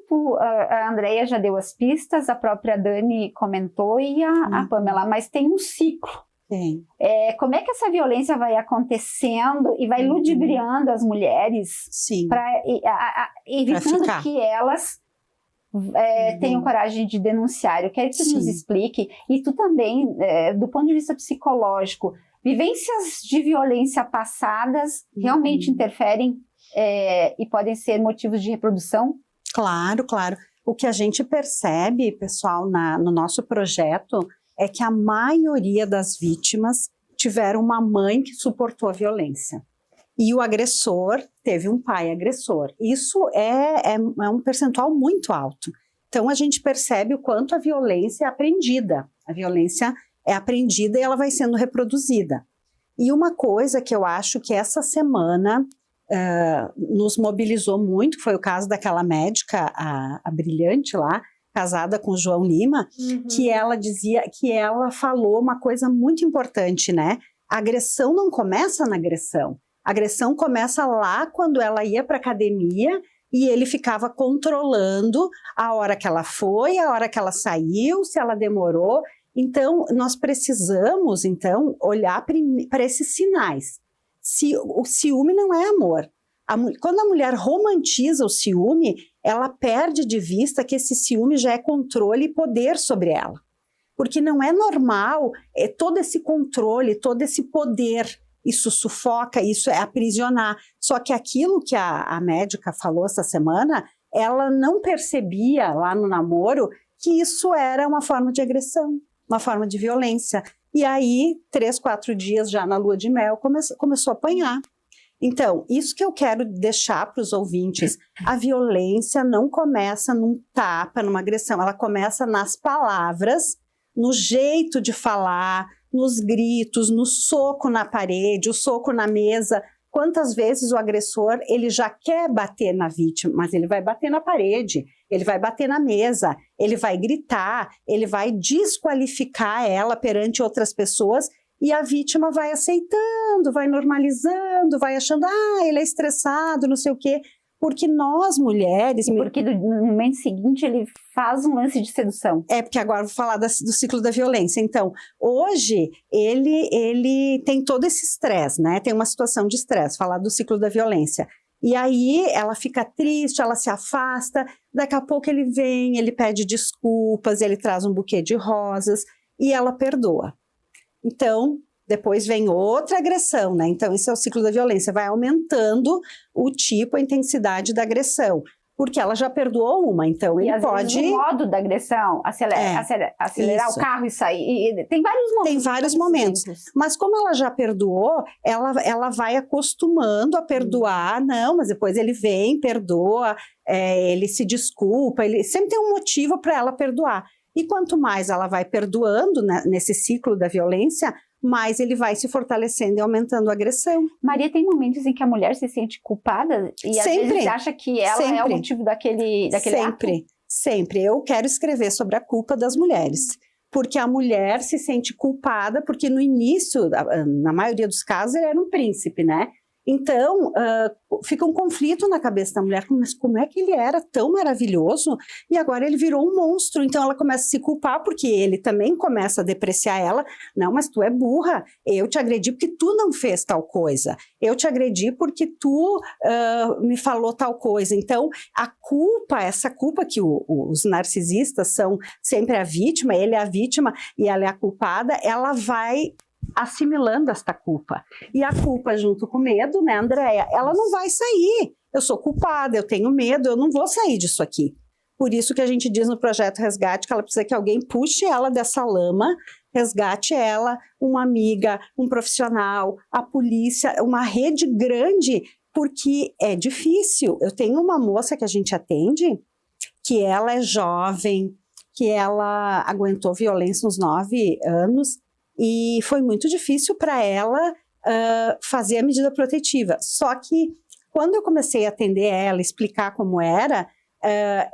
Speaker 1: a Andréia já deu as pistas, a própria Dani comentou e a Pamela, mas tem um ciclo
Speaker 2: Tem.
Speaker 1: Como é que essa violência vai acontecendo e vai ludibriando as mulheres,
Speaker 2: Sim.
Speaker 1: evitando
Speaker 2: ficar.
Speaker 1: que elas tenham coragem de denunciar? Eu quero que você nos explique, e tu também, do ponto de vista psicológico, vivências de violência passadas realmente interferem e podem ser motivos de reprodução?
Speaker 2: Claro, claro. O que a gente percebe, pessoal, no nosso projeto, é que a maioria das vítimas tiveram uma mãe que suportou a violência. E o agressor teve um pai agressor. Isso é um percentual muito alto. Então, a gente percebe o quanto a violência é aprendida. A violência é aprendida e ela vai sendo reproduzida. E uma coisa que eu acho que essa semana nos mobilizou muito, que foi o caso daquela médica, a Brilhante lá, casada com o João Lima, que ela dizia, que ela falou uma coisa muito importante, né? A agressão não começa na agressão. A agressão começa lá quando ela ia para a academia e ele ficava controlando a hora que ela foi, a hora que ela saiu, se ela demorou. Então, nós precisamos, então, olhar para esses sinais. O ciúme não é amor. Quando a mulher romantiza o ciúme, ela perde de vista que esse ciúme já é controle e poder sobre ela. Porque não é normal todo esse controle, todo esse poder. Isso sufoca, isso é aprisionar. Só que aquilo que a médica falou essa semana, ela não percebia lá no namoro que isso era uma forma de agressão, uma forma de violência. E aí, 3, 4 dias já na lua de mel, começou a apanhar. Então, isso que eu quero deixar para os ouvintes, a violência não começa num tapa, numa agressão, ela começa nas palavras, no jeito de falar, nos gritos, no soco na parede, o soco na mesa. Quantas vezes o agressor, ele já quer bater na vítima, mas ele vai bater na parede, ele vai bater na mesa, ele vai gritar, ele vai desqualificar ela perante outras pessoas e a vítima vai aceitando, vai normalizando, vai achando, ele é estressado, não sei o quê. Porque nós, mulheres...
Speaker 1: Porque no momento seguinte ele faz um lance de sedução.
Speaker 2: Porque agora eu vou falar do ciclo da violência. Então, hoje, ele tem todo esse estresse, né? Tem uma situação de estresse, falar do ciclo da violência. E aí, ela fica triste, ela se afasta, daqui a pouco ele vem, ele pede desculpas, ele traz um buquê de rosas e ela perdoa. Então... Depois vem outra agressão, né? Então, esse é o ciclo da violência. Vai aumentando o tipo, a intensidade da agressão. Porque ela já perdoou uma, então ele pode...
Speaker 1: Vezes, o modo da agressão, acelerar o carro e sair. Tem vários momentos.
Speaker 2: Tem vários momentos. Mas como ela já perdoou, ela vai acostumando a perdoar. Não, mas depois ele vem, perdoa, ele se desculpa, ele sempre tem um motivo para ela perdoar. E quanto mais ela vai perdoando, né, nesse ciclo da violência, mais ele vai se fortalecendo e aumentando a agressão.
Speaker 1: Maria, tem momentos em que a mulher se sente culpada e às vezes acha que ela é o motivo daquele ato?
Speaker 2: Sempre. Eu quero escrever sobre a culpa das mulheres. Porque a mulher se sente culpada, porque no início, na maioria dos casos, ele era um príncipe, né? Então, fica um conflito na cabeça da mulher, mas como é que ele era tão maravilhoso e agora ele virou um monstro? Então ela começa a se culpar porque ele também começa a depreciar ela. Não, mas tu é burra, eu te agredi porque tu não fez tal coisa, eu te agredi porque tu me falou tal coisa. Então a culpa, essa culpa que os narcisistas são sempre a vítima, ele é a vítima e ela é a culpada, ela vai assimilando esta culpa. E a culpa junto com o medo, né, Andréia? Ela não vai sair. Eu sou culpada, eu tenho medo, eu não vou sair disso aqui. Por isso que a gente diz no Projeto Resgate que ela precisa que alguém puxe ela dessa lama, resgate ela, uma amiga, um profissional, a polícia, uma rede grande, porque é difícil. Eu tenho uma moça que a gente atende, que ela é jovem, que ela aguentou violência uns 9 anos, e foi muito difícil para ela fazer a medida protetiva. Só que quando eu comecei a atender ela, explicar como era,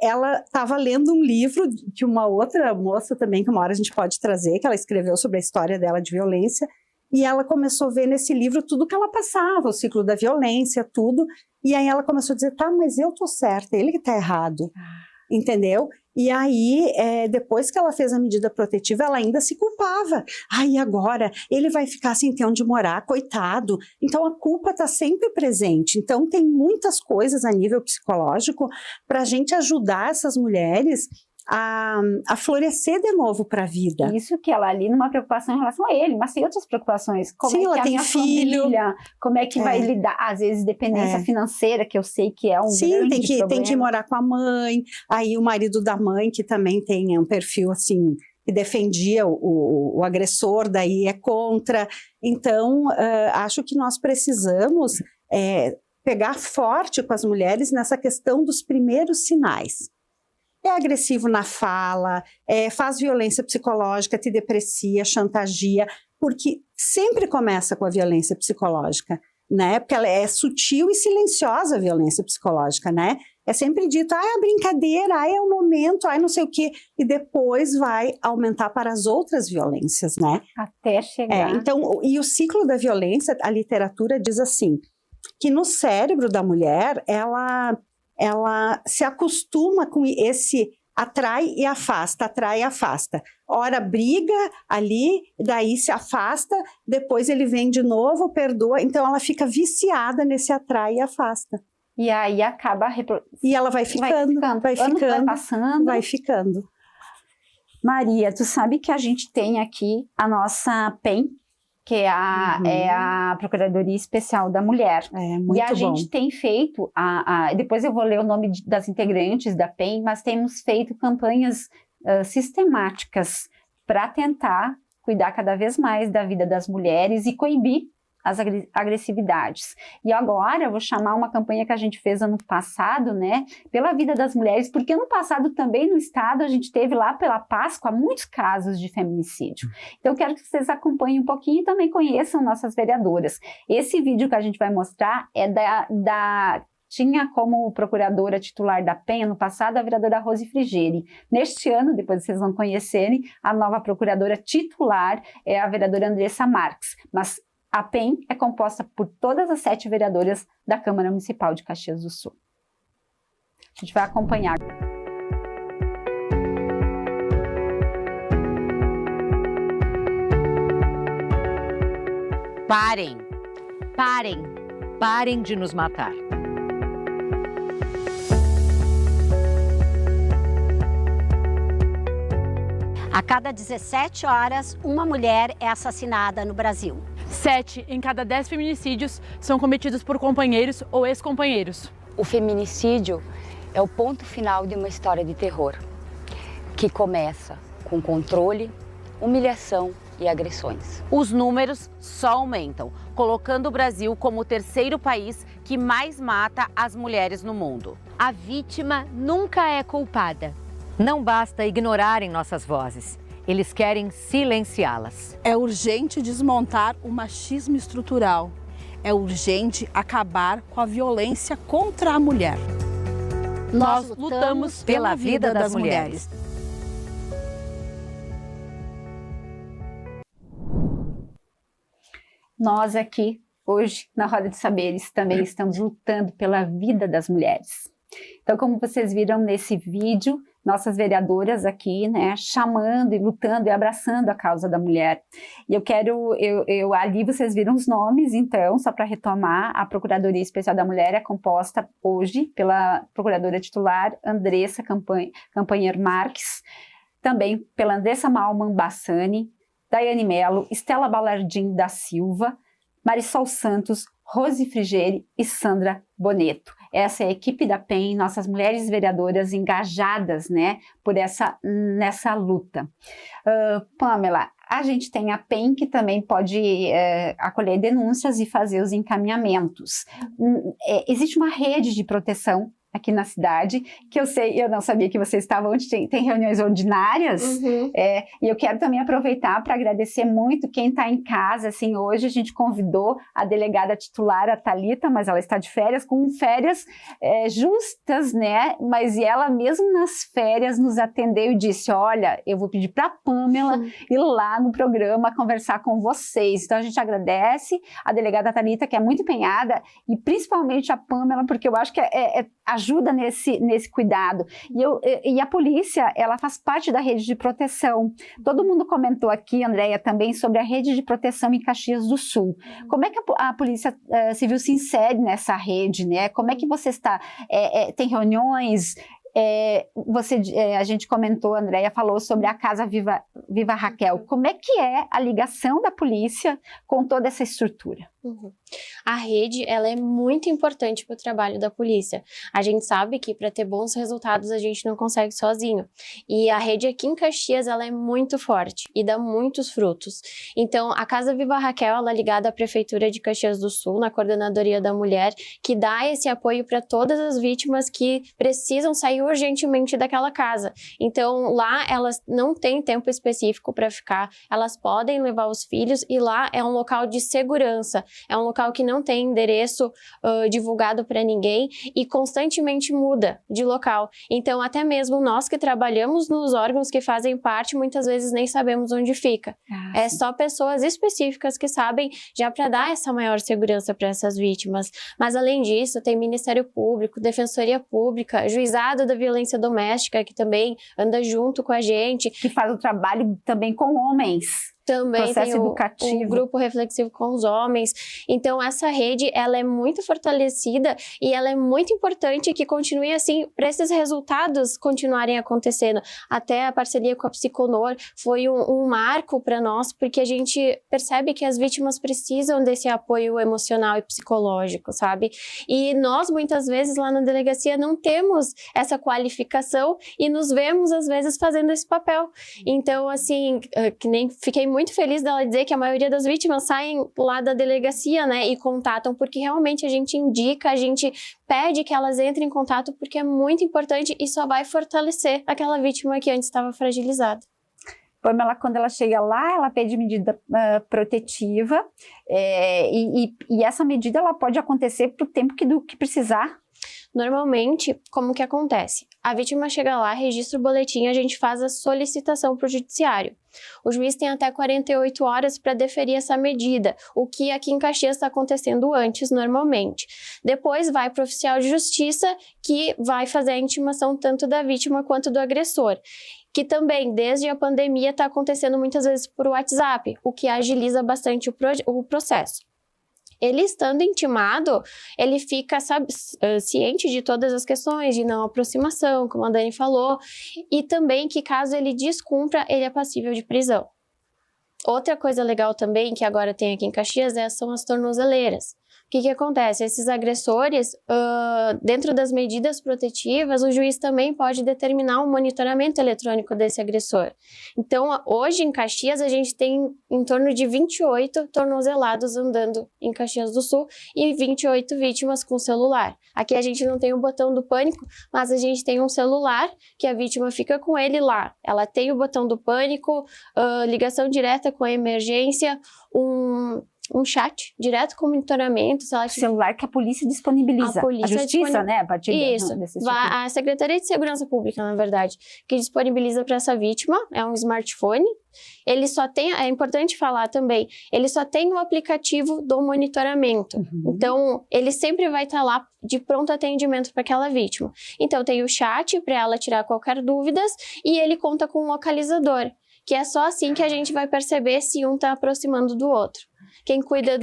Speaker 2: ela estava lendo um livro de uma outra moça também, que uma hora a gente pode trazer, que ela escreveu sobre a história dela de violência, e ela começou a ver nesse livro tudo que ela passava, o ciclo da violência, tudo, e aí ela começou a dizer, tá, mas eu tô certa, ele que tá errado, entendeu? E aí, depois que ela fez a medida protetiva, ela ainda se culpava. Ai, agora ele vai ficar sem ter onde morar, coitado. Então, a culpa está sempre presente. Então, tem muitas coisas a nível psicológico para a gente ajudar essas mulheres a florescer de novo para a vida.
Speaker 1: Isso que ela ali numa preocupação em relação a ele, mas tem outras preocupações. Como
Speaker 2: Sim,
Speaker 1: é que
Speaker 2: ela
Speaker 1: a
Speaker 2: tem
Speaker 1: minha
Speaker 2: filho.
Speaker 1: família, como é que vai lidar, às vezes, dependência financeira, que eu sei que é um grande problema.
Speaker 2: Tem que morar com a mãe, aí o marido da mãe, que também tem um perfil assim, que defendia o agressor, daí é contra. Então, acho que nós precisamos pegar forte com as mulheres nessa questão dos primeiros sinais. É agressivo na fala, faz violência psicológica, te deprecia, chantageia, porque sempre começa com a violência psicológica, né? Porque ela é sutil e silenciosa, a violência psicológica, né? É sempre dito, é a brincadeira, é o momento, não sei o quê, e depois vai aumentar para as outras violências, né?
Speaker 1: Até chegar.
Speaker 2: Então, e o ciclo da violência, a literatura diz assim, que no cérebro da mulher, ela se acostuma com esse atrai e afasta. Ora briga ali, daí se afasta, depois ele vem de novo, perdoa. Então ela fica viciada nesse atrai e afasta.
Speaker 1: E aí acaba...
Speaker 2: E ela vai ficando.
Speaker 1: Vai passando.
Speaker 2: Vai ficando.
Speaker 1: Maria, tu sabe que a gente tem aqui a nossa PEN, que é a Procuradoria Especial da Mulher.
Speaker 2: É, muito bom.
Speaker 1: E a gente tem feito, depois eu vou ler o nome das integrantes da PEN, mas temos feito campanhas sistemáticas para tentar cuidar cada vez mais da vida das mulheres e coibir as agressividades. E agora eu vou chamar uma campanha que a gente fez ano passado, né, pela vida das mulheres, porque ano passado também no estado a gente teve lá pela Páscoa muitos casos de feminicídio. Então eu quero que vocês acompanhem um pouquinho e também conheçam nossas vereadoras. Esse vídeo que a gente vai mostrar é tinha como procuradora titular da PEN no passado a vereadora Rose Frigieri. Neste ano, depois vocês vão conhecerem, a nova procuradora titular é a vereadora Andressa Marques, mas a PEN é composta por todas as 7 vereadoras da Câmara Municipal de Caxias do Sul. A gente vai acompanhar.
Speaker 7: Parem! Parem! Parem de nos matar.
Speaker 8: A cada 17 horas, uma mulher é assassinada no Brasil.
Speaker 9: 7 em cada 10 feminicídios são cometidos por companheiros ou ex-companheiros.
Speaker 10: O feminicídio é o ponto final de uma história de terror, que começa com controle, humilhação e agressões.
Speaker 7: Os números só aumentam, colocando o Brasil como o 3º país que mais mata as mulheres no mundo.
Speaker 11: A vítima nunca é culpada.
Speaker 12: Não basta ignorarem nossas vozes. Eles querem silenciá-las.
Speaker 13: É urgente desmontar o machismo estrutural. É urgente acabar com a violência contra a mulher.
Speaker 9: Nós lutamos
Speaker 12: pela vida das mulheres.
Speaker 1: Nós aqui, hoje, na Roda de Saberes, também estamos lutando pela vida das mulheres. Então, como vocês viram nesse vídeo, nossas vereadoras aqui, né, chamando e lutando e abraçando a causa da mulher. E ali vocês viram os nomes, então, só para retomar, a Procuradoria Especial da Mulher é composta hoje pela procuradora titular Andressa Campanher Marques, também pela Andressa Malman Bassani, Daiane Mello, Estela Balardim da Silva, Marisol Santos, Rose Frigieri e Sandra Boneto. Essa é a equipe da PEN, nossas mulheres vereadoras engajadas, né, nessa luta. Pamela, a gente tem a PEN que também pode acolher denúncias e fazer os encaminhamentos. Existe uma rede de proteção aqui na cidade, que eu não sabia que você estava onde tem reuniões ordinárias, e eu quero também aproveitar para agradecer muito quem está em casa, assim, hoje a gente convidou a delegada titular, a Thalita, mas ela está de férias, com férias justas, né, mas ela mesmo nas férias nos atendeu e disse, olha, eu vou pedir para a Pamela ir lá no programa conversar com vocês, então a gente agradece a delegada Thalita, que é muito empenhada, e principalmente a Pamela, porque eu acho que ajuda nesse cuidado. E a polícia, ela faz parte da rede de proteção. Todo mundo comentou aqui, Andréia, também sobre a rede de proteção em Caxias do Sul. Como é que a Polícia Civil se insere nessa rede, né? Como é que você está? Tem reuniões? A gente comentou, a Andréia falou sobre a Casa Viva Raquel. Como é que é a ligação da polícia com toda essa estrutura?
Speaker 3: A rede, ela é muito importante para o trabalho da polícia. A gente sabe que para ter bons resultados a gente não consegue sozinho. E a rede aqui em Caxias, ela é muito forte e dá muitos frutos. Então, a Casa Viva Raquel, ela é ligada à Prefeitura de Caxias do Sul, na Coordenadoria da Mulher, que dá esse apoio para todas as vítimas que precisam sair urgentemente daquela casa. Então, lá elas não têm tempo específico para ficar, elas podem levar os filhos e lá é um local de segurança. É um local que não tem endereço divulgado para ninguém e constantemente muda de local. Então, até mesmo nós que trabalhamos nos órgãos que fazem parte, muitas vezes nem sabemos onde fica. É só pessoas específicas que sabem, já para dar essa maior segurança para essas vítimas. Mas, além disso, tem Ministério Público, Defensoria Pública, Juizado da Violência Doméstica, que também anda junto com a gente.
Speaker 1: Que faz o trabalho também com homens.
Speaker 3: Também
Speaker 1: processo
Speaker 3: tem
Speaker 1: educativo.
Speaker 3: o grupo reflexivo com os homens. Então, essa rede, ela é muito fortalecida e ela é muito importante que continue assim, para esses resultados continuarem acontecendo. Até a parceria com a Psiconor foi um marco para nós, porque a gente percebe que as vítimas precisam desse apoio emocional e psicológico, sabe? E nós, muitas vezes, lá na delegacia, não temos essa qualificação e nos vemos, às vezes, fazendo esse papel. Então, assim, que nem fiquei muito feliz dela dizer que a maioria das vítimas saem lá da delegacia, né, e contatam, porque realmente a gente indica, a gente pede que elas entrem em contato, porque é muito importante e só vai fortalecer aquela vítima que antes estava fragilizada.
Speaker 1: Pamela, quando ela chega lá, ela pede medida protetiva e essa medida ela pode acontecer para o tempo que precisar.
Speaker 3: Normalmente, como que acontece? A vítima chega lá, registra o boletim, a gente faz a solicitação para o judiciário. O juiz tem até 48 horas para deferir essa medida, o que aqui em Caxias está acontecendo antes, normalmente. Depois vai para o oficial de justiça, que vai fazer a intimação tanto da vítima quanto do agressor, que também, desde a pandemia, está acontecendo muitas vezes por WhatsApp, o que agiliza bastante o processo. Ele estando intimado, ele fica ciente de todas as questões de não aproximação, como a Dani falou, e também que caso ele descumpra, ele é passível de prisão. Outra coisa legal também, que agora tem aqui em Caxias, são as tornozeleiras. O que acontece? Esses agressores, dentro das medidas protetivas, o juiz também pode determinar um monitoramento eletrônico desse agressor. Então, hoje em Caxias, a gente tem em torno de 28 tornozelados andando em Caxias do Sul e 28 vítimas com celular. Aqui a gente não tem o botão do pânico, mas a gente tem um celular que a vítima fica com ele lá. Ela tem o botão do pânico, ligação direta com a emergência, um chat direto com monitoramento.
Speaker 1: Celular que a polícia disponibiliza. A justiça, né? A partir
Speaker 3: desse tipo. A Secretaria de Segurança Pública, na verdade, que disponibiliza para essa vítima, é um smartphone. Ele só tem, é importante falar também, ele só tem o aplicativo do monitoramento. Então, ele sempre vai estar lá de pronto atendimento para aquela vítima. Então, tem o chat para ela tirar qualquer dúvida e ele conta com um localizador, que é só assim que a gente vai perceber se um está aproximando do outro. Quem cuida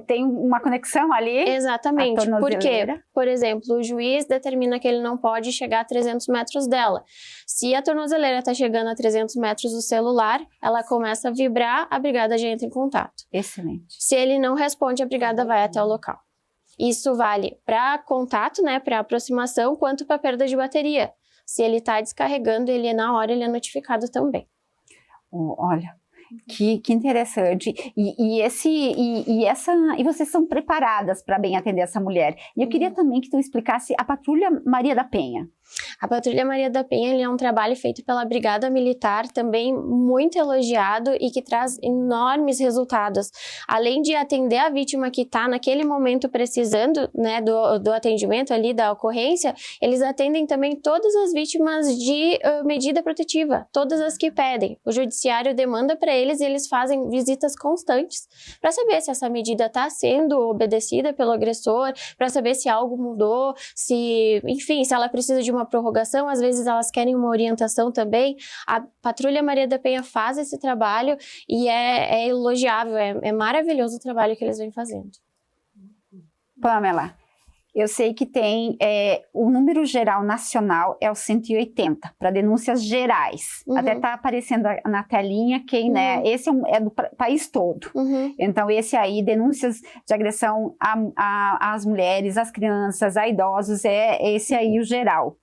Speaker 1: tem uma conexão ali?
Speaker 3: Exatamente. Por quê? Por exemplo, o juiz determina que ele não pode chegar a 300 metros dela. Se a tornozeleira está chegando a 300 metros do celular, ela começa a vibrar, a brigada já entra em contato.
Speaker 1: Excelente.
Speaker 3: Se ele não responde, a brigada vai até o local. Isso vale para contato, né, para aproximação, quanto para perda de bateria. Se ele está descarregando, na hora ele é notificado também.
Speaker 1: Olha, que interessante. E vocês são preparadas para bem atender essa mulher. E eu queria também que tu explicasse a Patrulha Maria da Penha.
Speaker 3: A Patrulha Maria da Penha é um trabalho feito pela Brigada Militar, também muito elogiado e que traz enormes resultados. Além de atender a vítima que está naquele momento precisando, né, do atendimento ali, da ocorrência, eles atendem também todas as vítimas de medida protetiva, todas as que pedem. O judiciário demanda para eles e eles fazem visitas constantes para saber se essa medida está sendo obedecida pelo agressor, para saber se algo mudou, se, enfim, se ela precisa de uma prorrogação, às vezes elas querem uma orientação também. A Patrulha Maria da Penha faz esse trabalho e é elogiável, é maravilhoso o trabalho que eles vêm fazendo.
Speaker 1: Pamela, eu sei que tem o número geral nacional é o 180 para denúncias gerais. Até está aparecendo na telinha quem, né? Esse é do país todo. Então esse aí, denúncias de agressão às mulheres, às crianças, a idosos, é esse aí o geral.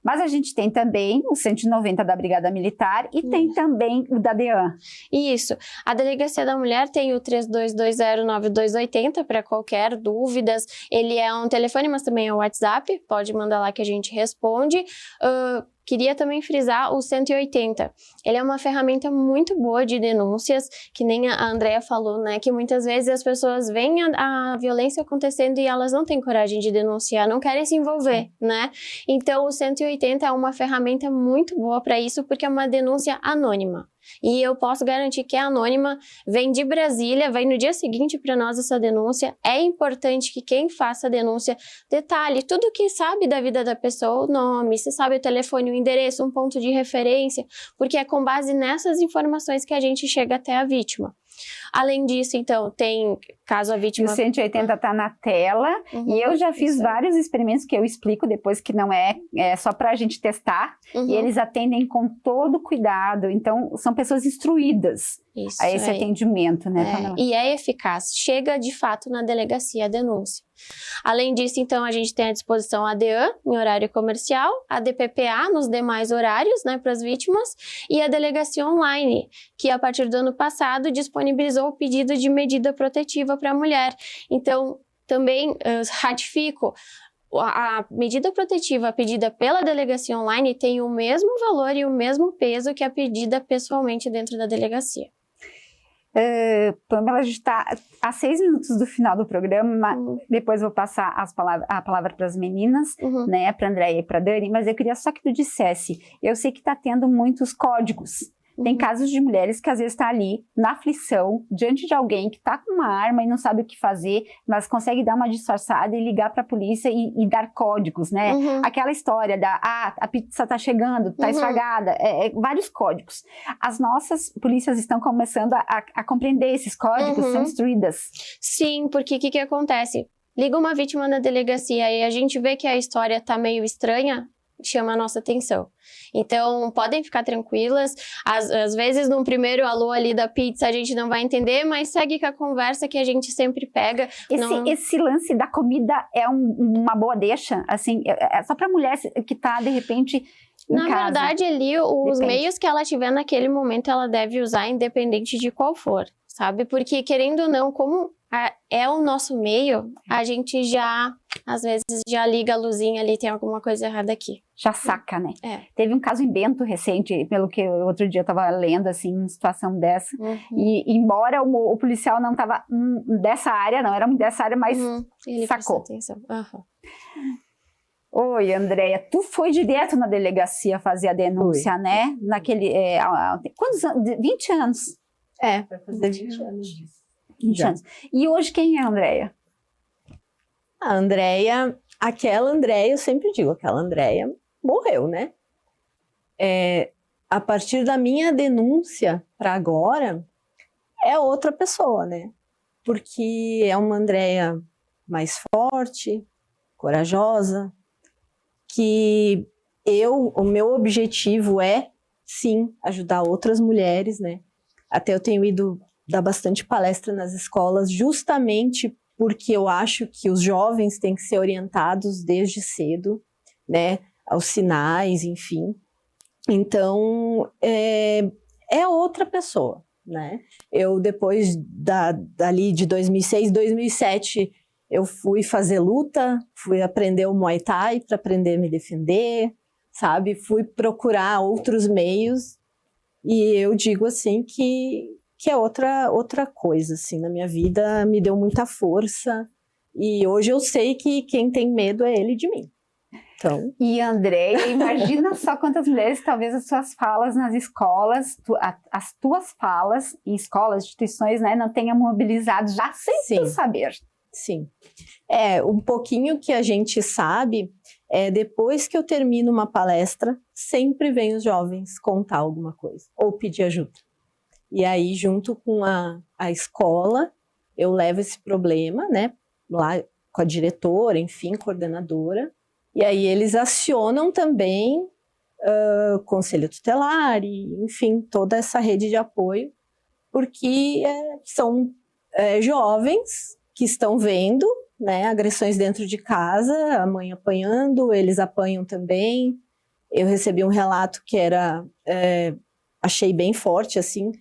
Speaker 1: Mas a gente tem também o 190 da Brigada Militar e tem também o da DEAN.
Speaker 3: Isso. A Delegacia da Mulher tem o 32209280 para qualquer dúvidas. Ele é um telefone, mas também é um WhatsApp. Pode mandar lá que a gente responde. Queria também frisar o 180. Ele é uma ferramenta muito boa de denúncias, que nem a Andrea falou, né? Que muitas vezes as pessoas veem a violência acontecendo e elas não têm coragem de denunciar, não querem se envolver, né? Então o 180 é uma ferramenta muito boa para isso, porque é uma denúncia anônima. E eu posso garantir que é anônima, vem de Brasília, vai no dia seguinte para nós essa denúncia. É importante que quem faça a denúncia detalhe tudo que sabe da vida da pessoa, o nome, se sabe o telefone, o endereço, um ponto de referência, porque é com base nessas informações que a gente chega até a vítima. Além disso, então, tem caso a vítima...
Speaker 1: E o 180 está na tela, e eu já fiz vários experimentos que eu explico depois, que não é só para a gente testar, e eles atendem com todo cuidado, então são pessoas instruídas a esse atendimento, né?
Speaker 3: E é eficaz, chega de fato na delegacia a denúncia. Além disso, então, a gente tem à disposição a DEAN em horário comercial, a DPPA nos demais horários, né, para as vítimas, e a delegacia online, que a partir do ano passado disponibilizou o pedido de medida protetiva para a mulher. Então, também ratifico, a medida protetiva pedida pela delegacia online tem o mesmo valor e o mesmo peso que a pedida pessoalmente dentro da delegacia.
Speaker 1: Pamela, a gente está a 6 minutos do final do programa, depois vou passar a palavra para as meninas, né, para a Andrea e para a Dani, mas eu queria só que tu dissesse, eu sei que está tendo muitos códigos. Tem casos de mulheres que às vezes estão ali na aflição, diante de alguém que está com uma arma e não sabe o que fazer, mas consegue dar uma disfarçada e ligar para a polícia e dar códigos, né? Aquela história da, a pizza está chegando, está estragada, vários códigos. As nossas polícias estão começando a compreender esses códigos, são instruídas.
Speaker 3: Sim, porque o que acontece? Liga uma vítima na delegacia e a gente vê que a história está meio estranha, chama a nossa atenção. Então, podem ficar tranquilas. Às vezes, num primeiro alô ali da pizza, a gente não vai entender, mas segue com a conversa que a gente sempre pega.
Speaker 1: Esse lance da comida é uma boa deixa, assim, é só para mulher que está, de repente,
Speaker 3: na verdade, ali, os meios que ela tiver naquele momento, ela deve usar, independente de qual for, sabe? Porque, querendo ou não, como é o nosso meio, a gente já, às vezes, já liga a luzinha ali, tem alguma coisa errada aqui.
Speaker 1: Já saca, né? Teve um caso em Bento recente, pelo que outro dia eu estava lendo, assim, uma situação dessa. E embora o policial não estava dessa área, não era dessa área, mas
Speaker 3: ele
Speaker 1: sacou.
Speaker 3: Atenção.
Speaker 1: Oi, Andrea, tu foi direto na delegacia fazer a denúncia, né? Naquele, quantos anos? 20 anos.
Speaker 4: Vai fazer 20 anos disso.
Speaker 1: 20 anos. E hoje quem é a Andrea?
Speaker 4: A Andrea, aquela Andrea, eu sempre digo, aquela Andrea morreu, né? A partir da minha denúncia para agora, é outra pessoa, né? Porque é uma Andrea mais forte, corajosa, que o meu objetivo é, sim, ajudar outras mulheres, né? Até eu tenho ido dar bastante palestra nas escolas, justamente porque eu acho que os jovens têm que ser orientados desde cedo, né? Aos sinais, enfim. Então, é outra pessoa, né? Eu, depois dali de 2006, 2007, eu fui fazer luta, fui aprender o Muay Thai para aprender a me defender, sabe? Fui procurar outros meios e eu digo assim que é outra coisa, assim, na minha vida, me deu muita força e hoje eu sei que quem tem medo é ele de mim. Então...
Speaker 1: E Andréia, imagina só quantas mulheres, talvez as suas falas nas escolas, as tuas falas em escolas, instituições, né, não tenham mobilizado já sem tu saber.
Speaker 4: Sim. Um pouquinho que a gente sabe, depois que eu termino uma palestra, sempre vem os jovens contar alguma coisa, ou pedir ajuda. E aí, junto com a escola, eu levo esse problema, né, lá com a diretora, enfim, coordenadora, e aí eles acionam também conselho tutelar, e, enfim, toda essa rede de apoio, porque são jovens que estão vendo, né, agressões dentro de casa, a mãe apanhando, eles apanham também. Eu recebi um relato que achei bem forte, assim,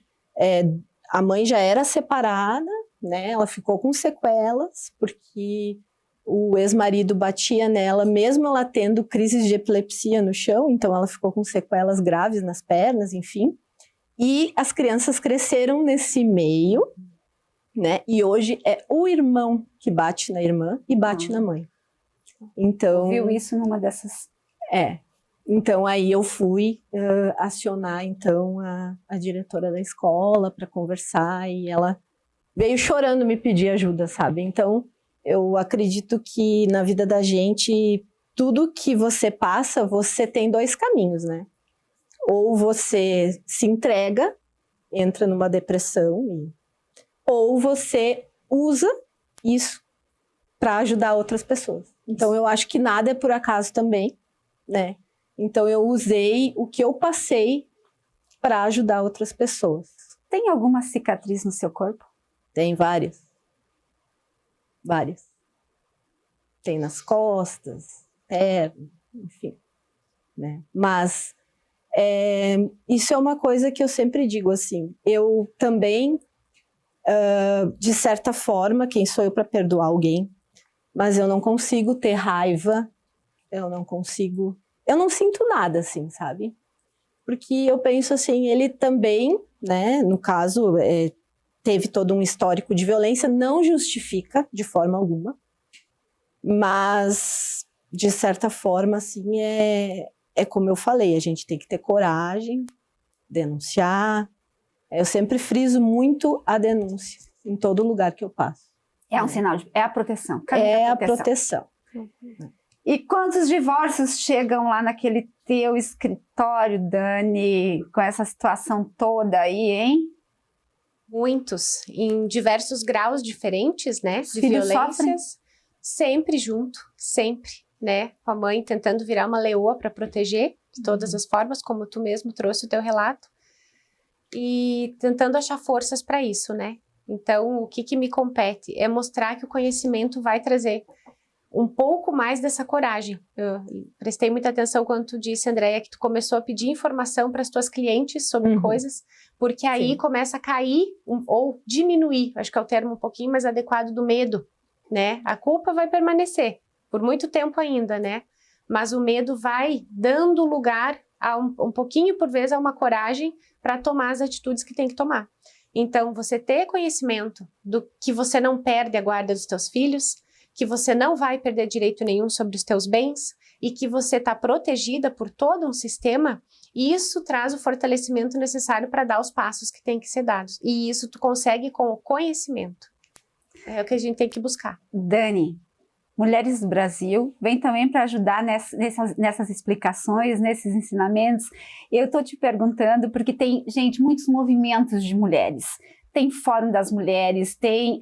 Speaker 4: a mãe já era separada, né, ela ficou com sequelas, porque o ex-marido batia nela, mesmo ela tendo crises de epilepsia no chão, então ela ficou com sequelas graves nas pernas, enfim. E as crianças cresceram nesse meio, né? E hoje é o irmão que bate na irmã e bate na mãe. Então...
Speaker 1: Viu isso numa dessas...
Speaker 4: Então aí eu fui acionar então a diretora da escola para conversar e ela veio chorando me pedir ajuda, sabe? Então eu acredito que na vida da gente, tudo que você passa, você tem dois caminhos, né? Ou você se entrega, entra numa depressão, ou você usa isso para ajudar outras pessoas. Então eu acho que nada é por acaso também, né? Então eu usei o que eu passei para ajudar outras pessoas.
Speaker 1: Tem alguma cicatriz no seu corpo?
Speaker 4: Tem várias. Várias. Tem nas costas, perna, enfim, né? Mas isso é uma coisa que eu sempre digo assim, eu também, de certa forma, quem sou eu para perdoar alguém? Mas eu não consigo ter raiva, eu não sinto nada assim, sabe? Porque eu penso assim, ele também, né, no caso, teve todo um histórico de violência, não justifica de forma alguma, mas de certa forma, assim, é como eu falei, a gente tem que ter coragem, denunciar. Eu sempre friso muito a denúncia em todo lugar que eu passo.
Speaker 1: É um sinal é a proteção.
Speaker 4: A proteção.
Speaker 1: E quantos divórcios chegam lá naquele teu escritório, Dani, com essa situação toda aí, hein?
Speaker 5: Muitos, em diversos graus diferentes, né?
Speaker 1: Os
Speaker 5: de
Speaker 1: filhos
Speaker 5: violências.
Speaker 1: sofrem?
Speaker 5: Sempre junto, sempre, né? Com a mãe tentando virar uma leoa para proteger de todas as formas, como tu mesmo trouxe o teu relato. E tentando achar forças para isso, né? Então, o que me compete é mostrar que o conhecimento vai trazer um pouco mais dessa coragem. Eu prestei muita atenção quando tu disse, Andréia, que tu começou a pedir informação para as tuas clientes sobre coisas, porque aí começa a cair ou diminuir, acho que é o termo um pouquinho mais adequado, do medo, né? A culpa vai permanecer por muito tempo ainda, né? Mas o medo vai dando lugar a um pouquinho por vez a uma coragem para tomar as atitudes que tem que tomar. Então, você ter conhecimento do que você não perde a guarda dos teus filhos, que você não vai perder direito nenhum sobre os teus bens e que você está protegida por todo um sistema, isso traz o fortalecimento necessário para dar os passos que têm que ser dados. E isso tu consegue com o conhecimento. É o que a gente tem que buscar.
Speaker 1: Dani, Mulheres do Brasil vem também para ajudar nessas explicações, nesses ensinamentos. Eu estou te perguntando porque tem, gente, muitos movimentos de mulheres. Tem Fórum das Mulheres, tem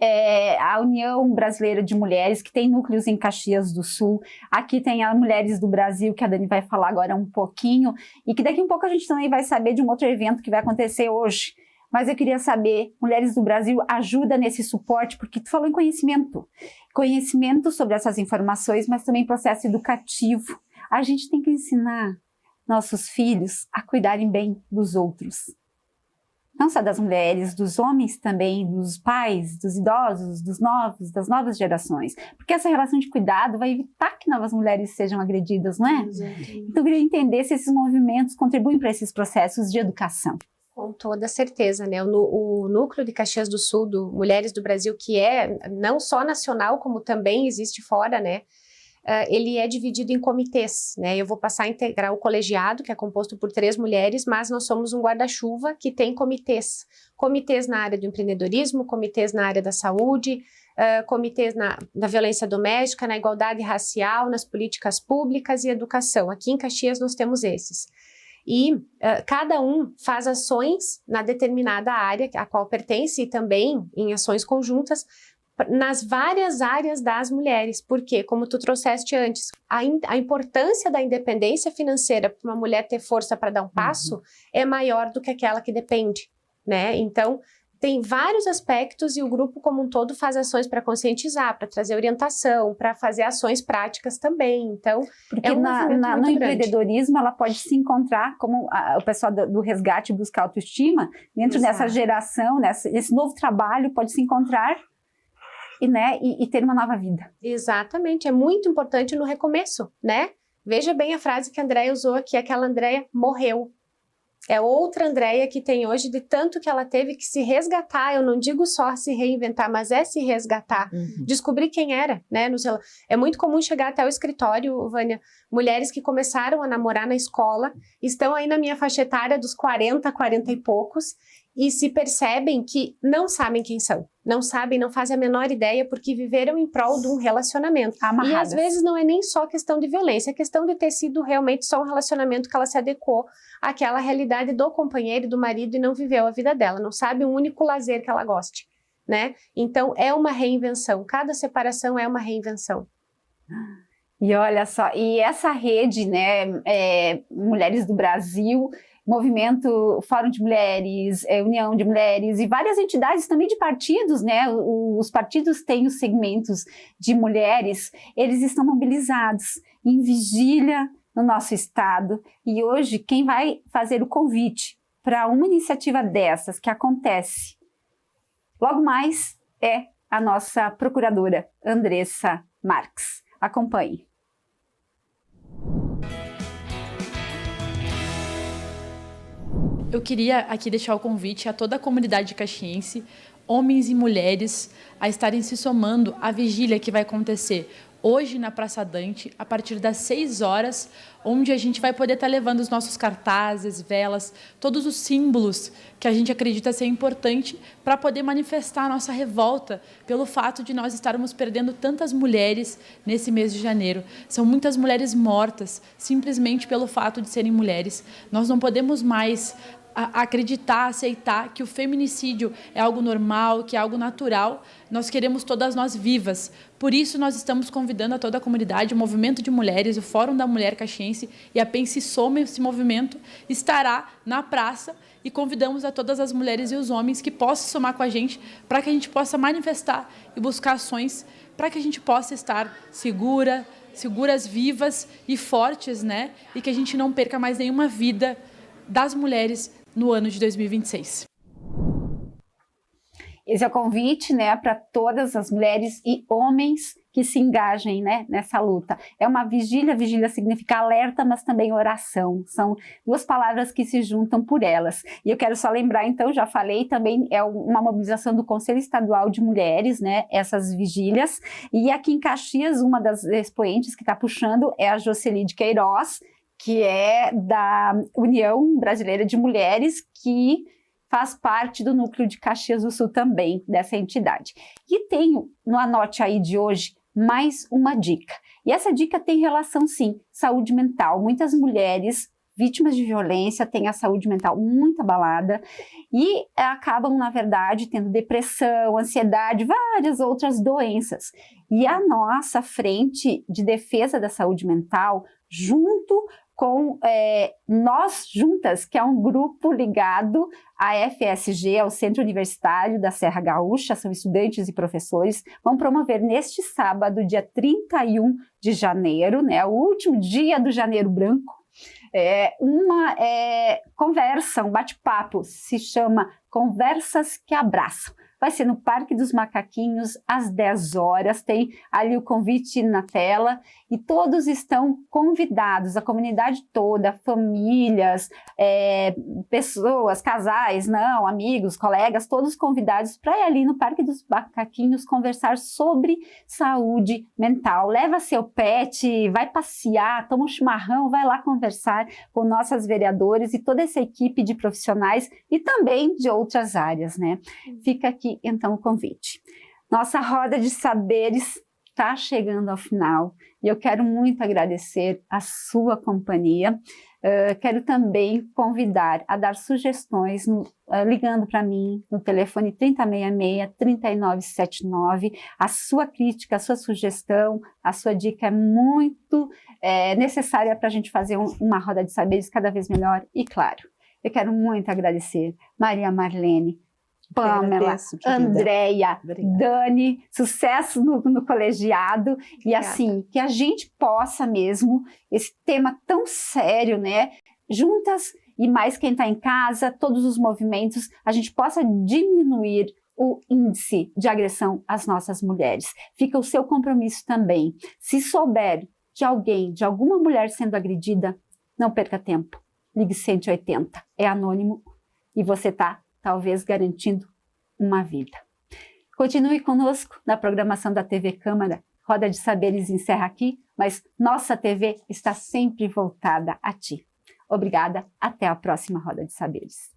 Speaker 1: a União Brasileira de Mulheres, que tem núcleos em Caxias do Sul. Aqui tem a Mulheres do Brasil, que a Dani vai falar agora um pouquinho, e que daqui a um pouco a gente também vai saber de um outro evento que vai acontecer hoje. Mas eu queria saber, Mulheres do Brasil ajuda nesse suporte, porque tu falou em conhecimento. Conhecimento sobre essas informações, mas também processo educativo. A gente tem que ensinar nossos filhos a cuidarem bem dos outros. Não só das mulheres, dos homens também, dos pais, dos idosos, dos novos, das novas gerações. Porque essa relação de cuidado vai evitar que novas mulheres sejam agredidas, não é? Exatamente. Então eu queria entender se esses movimentos contribuem para esses processos de educação.
Speaker 5: Com toda certeza, né? O núcleo de Caxias do Sul, do Mulheres do Brasil, que é não só nacional, como também existe fora, né? ele é dividido em comitês, né? Eu vou passar a integrar o colegiado, que é composto por 3 mulheres, mas nós somos um guarda-chuva que tem comitês. Comitês na área do empreendedorismo, comitês na área da saúde, comitês na violência doméstica, na igualdade racial, nas políticas públicas e educação. Aqui em Caxias nós temos esses. E cada um faz ações na determinada área a qual pertence e também em ações conjuntas nas várias áreas das mulheres, porque, como tu trouxeste antes, a importância da independência financeira para uma mulher ter força para dar um passo é maior do que aquela que depende, né? Então, tem vários aspectos e o grupo como um todo faz ações para conscientizar, para trazer orientação, para fazer ações práticas também. Então,
Speaker 1: porque
Speaker 5: é um
Speaker 1: no empreendedorismo ela pode se encontrar, como o pessoal do resgate busca autoestima, dentro dessa geração, esse novo trabalho pode se encontrar e ter uma nova vida.
Speaker 5: Exatamente, é muito importante no recomeço, né? Veja bem a frase que a Andréia usou aqui, aquela Andréia morreu. É outra Andréia que tem hoje, de tanto que ela teve que se resgatar, eu não digo só se reinventar, mas é se resgatar, descobrir quem era, né? É muito comum chegar até o escritório, Vânia, mulheres que começaram a namorar na escola, estão aí na minha faixa etária dos 40 e poucos, e se percebem que não sabem quem são, não sabem, não fazem a menor ideia, porque viveram em prol de um relacionamento.
Speaker 1: Amarradas.
Speaker 5: E às vezes não é nem só questão de violência, é questão de ter sido realmente só um relacionamento que ela se adequou àquela realidade do companheiro e do marido e não viveu a vida dela, não sabe um único lazer que ela goste, né? Então é uma reinvenção, cada separação é uma reinvenção.
Speaker 1: E olha só, e essa rede, né, Mulheres do Brasil, Movimento Fórum de Mulheres, União de Mulheres e várias entidades também de partidos, né? Os partidos têm os segmentos de mulheres, eles estão mobilizados em vigília no nosso estado. E hoje, quem vai fazer o convite para uma iniciativa dessas que acontece logo mais é a nossa procuradora, Andressa Marques. Acompanhe.
Speaker 9: Eu queria aqui deixar o convite a toda a comunidade caxiense, homens e mulheres, a estarem se somando à vigília que vai acontecer hoje na Praça Dante, a partir das 6 horas, onde a gente vai poder estar levando os nossos cartazes, velas, todos os símbolos que a gente acredita ser importante para poder manifestar a nossa revolta pelo fato de nós estarmos perdendo tantas mulheres nesse mês de janeiro. São muitas mulheres mortas, simplesmente pelo fato de serem mulheres. Nós não podemos mais acreditar, aceitar que o feminicídio é algo normal, que é algo natural. Nós queremos todas nós vivas. Por isso, nós estamos convidando a toda a comunidade, o Movimento de Mulheres, o Fórum da Mulher Caxiense e a PEN se soma esse movimento, estará na praça e convidamos a todas as mulheres e os homens que possam somar com a gente para que a gente possa manifestar e buscar ações para que a gente possa estar seguras, vivas e fortes, né? E que a gente não perca mais nenhuma vida das mulheres no ano de 2026.
Speaker 1: Esse é o convite, né, para todas as mulheres e homens que se engajem, né, nessa luta. É uma vigília, vigília significa alerta, mas também oração. São duas palavras que se juntam por elas. E eu quero só lembrar, então, já falei, também é uma mobilização do Conselho Estadual de Mulheres, né, essas vigílias. E aqui em Caxias, uma das expoentes que está puxando é a Jocelide Queiroz, que é da União Brasileira de Mulheres, que faz parte do núcleo de Caxias do Sul também, dessa entidade. E tenho, no Anote Aí de hoje, mais uma dica. E essa dica tem relação, sim, saúde mental. Muitas mulheres vítimas de violência têm a saúde mental muito abalada e acabam, na verdade, tendo depressão, ansiedade, várias outras doenças. E a nossa Frente de Defesa da Saúde Mental, junto com Nós Juntas, que é um grupo ligado à FSG, ao Centro Universitário da Serra Gaúcha, são estudantes e professores, vão promover neste sábado, dia 31 de janeiro, né, o último dia do Janeiro Branco, uma conversa, um bate-papo, se chama Conversas que Abraçam. vai ser no Parque dos Macaquinhos, às 10 horas, tem ali o convite na tela, e todos estão convidados, a comunidade toda, famílias, pessoas, casais, não, amigos, colegas, todos convidados para ir ali no Parque dos Macaquinhos conversar sobre saúde mental. Leva seu pet, vai passear, toma um chimarrão, vai lá conversar com nossas vereadoras e toda essa equipe de profissionais e também de outras áreas, né? Fica aqui então o convite. Nossa roda de saberes está chegando ao final e eu quero muito agradecer a sua companhia. Quero também convidar a dar sugestões ligando para mim no telefone 3066-3979. A sua crítica, a sua sugestão, a sua dica é muito necessária para a gente fazer uma roda de saberes cada vez melhor. E claro, eu quero muito agradecer Maria Marlene, Pamela, Andréia, Dani, sucesso no colegiado. E assim, que a gente possa mesmo, esse tema tão sério, né? Juntas e mais quem está em casa, todos os movimentos, a gente possa diminuir o índice de agressão às nossas mulheres. Fica o seu compromisso também. Se souber de alguém, de alguma mulher sendo agredida, não perca tempo. Ligue 180, é anônimo e você está talvez garantindo uma vida. Continue conosco na programação da TV Câmara. Roda de Saberes encerra aqui, mas nossa TV está sempre voltada a ti. Obrigada, até a próxima Roda de Saberes.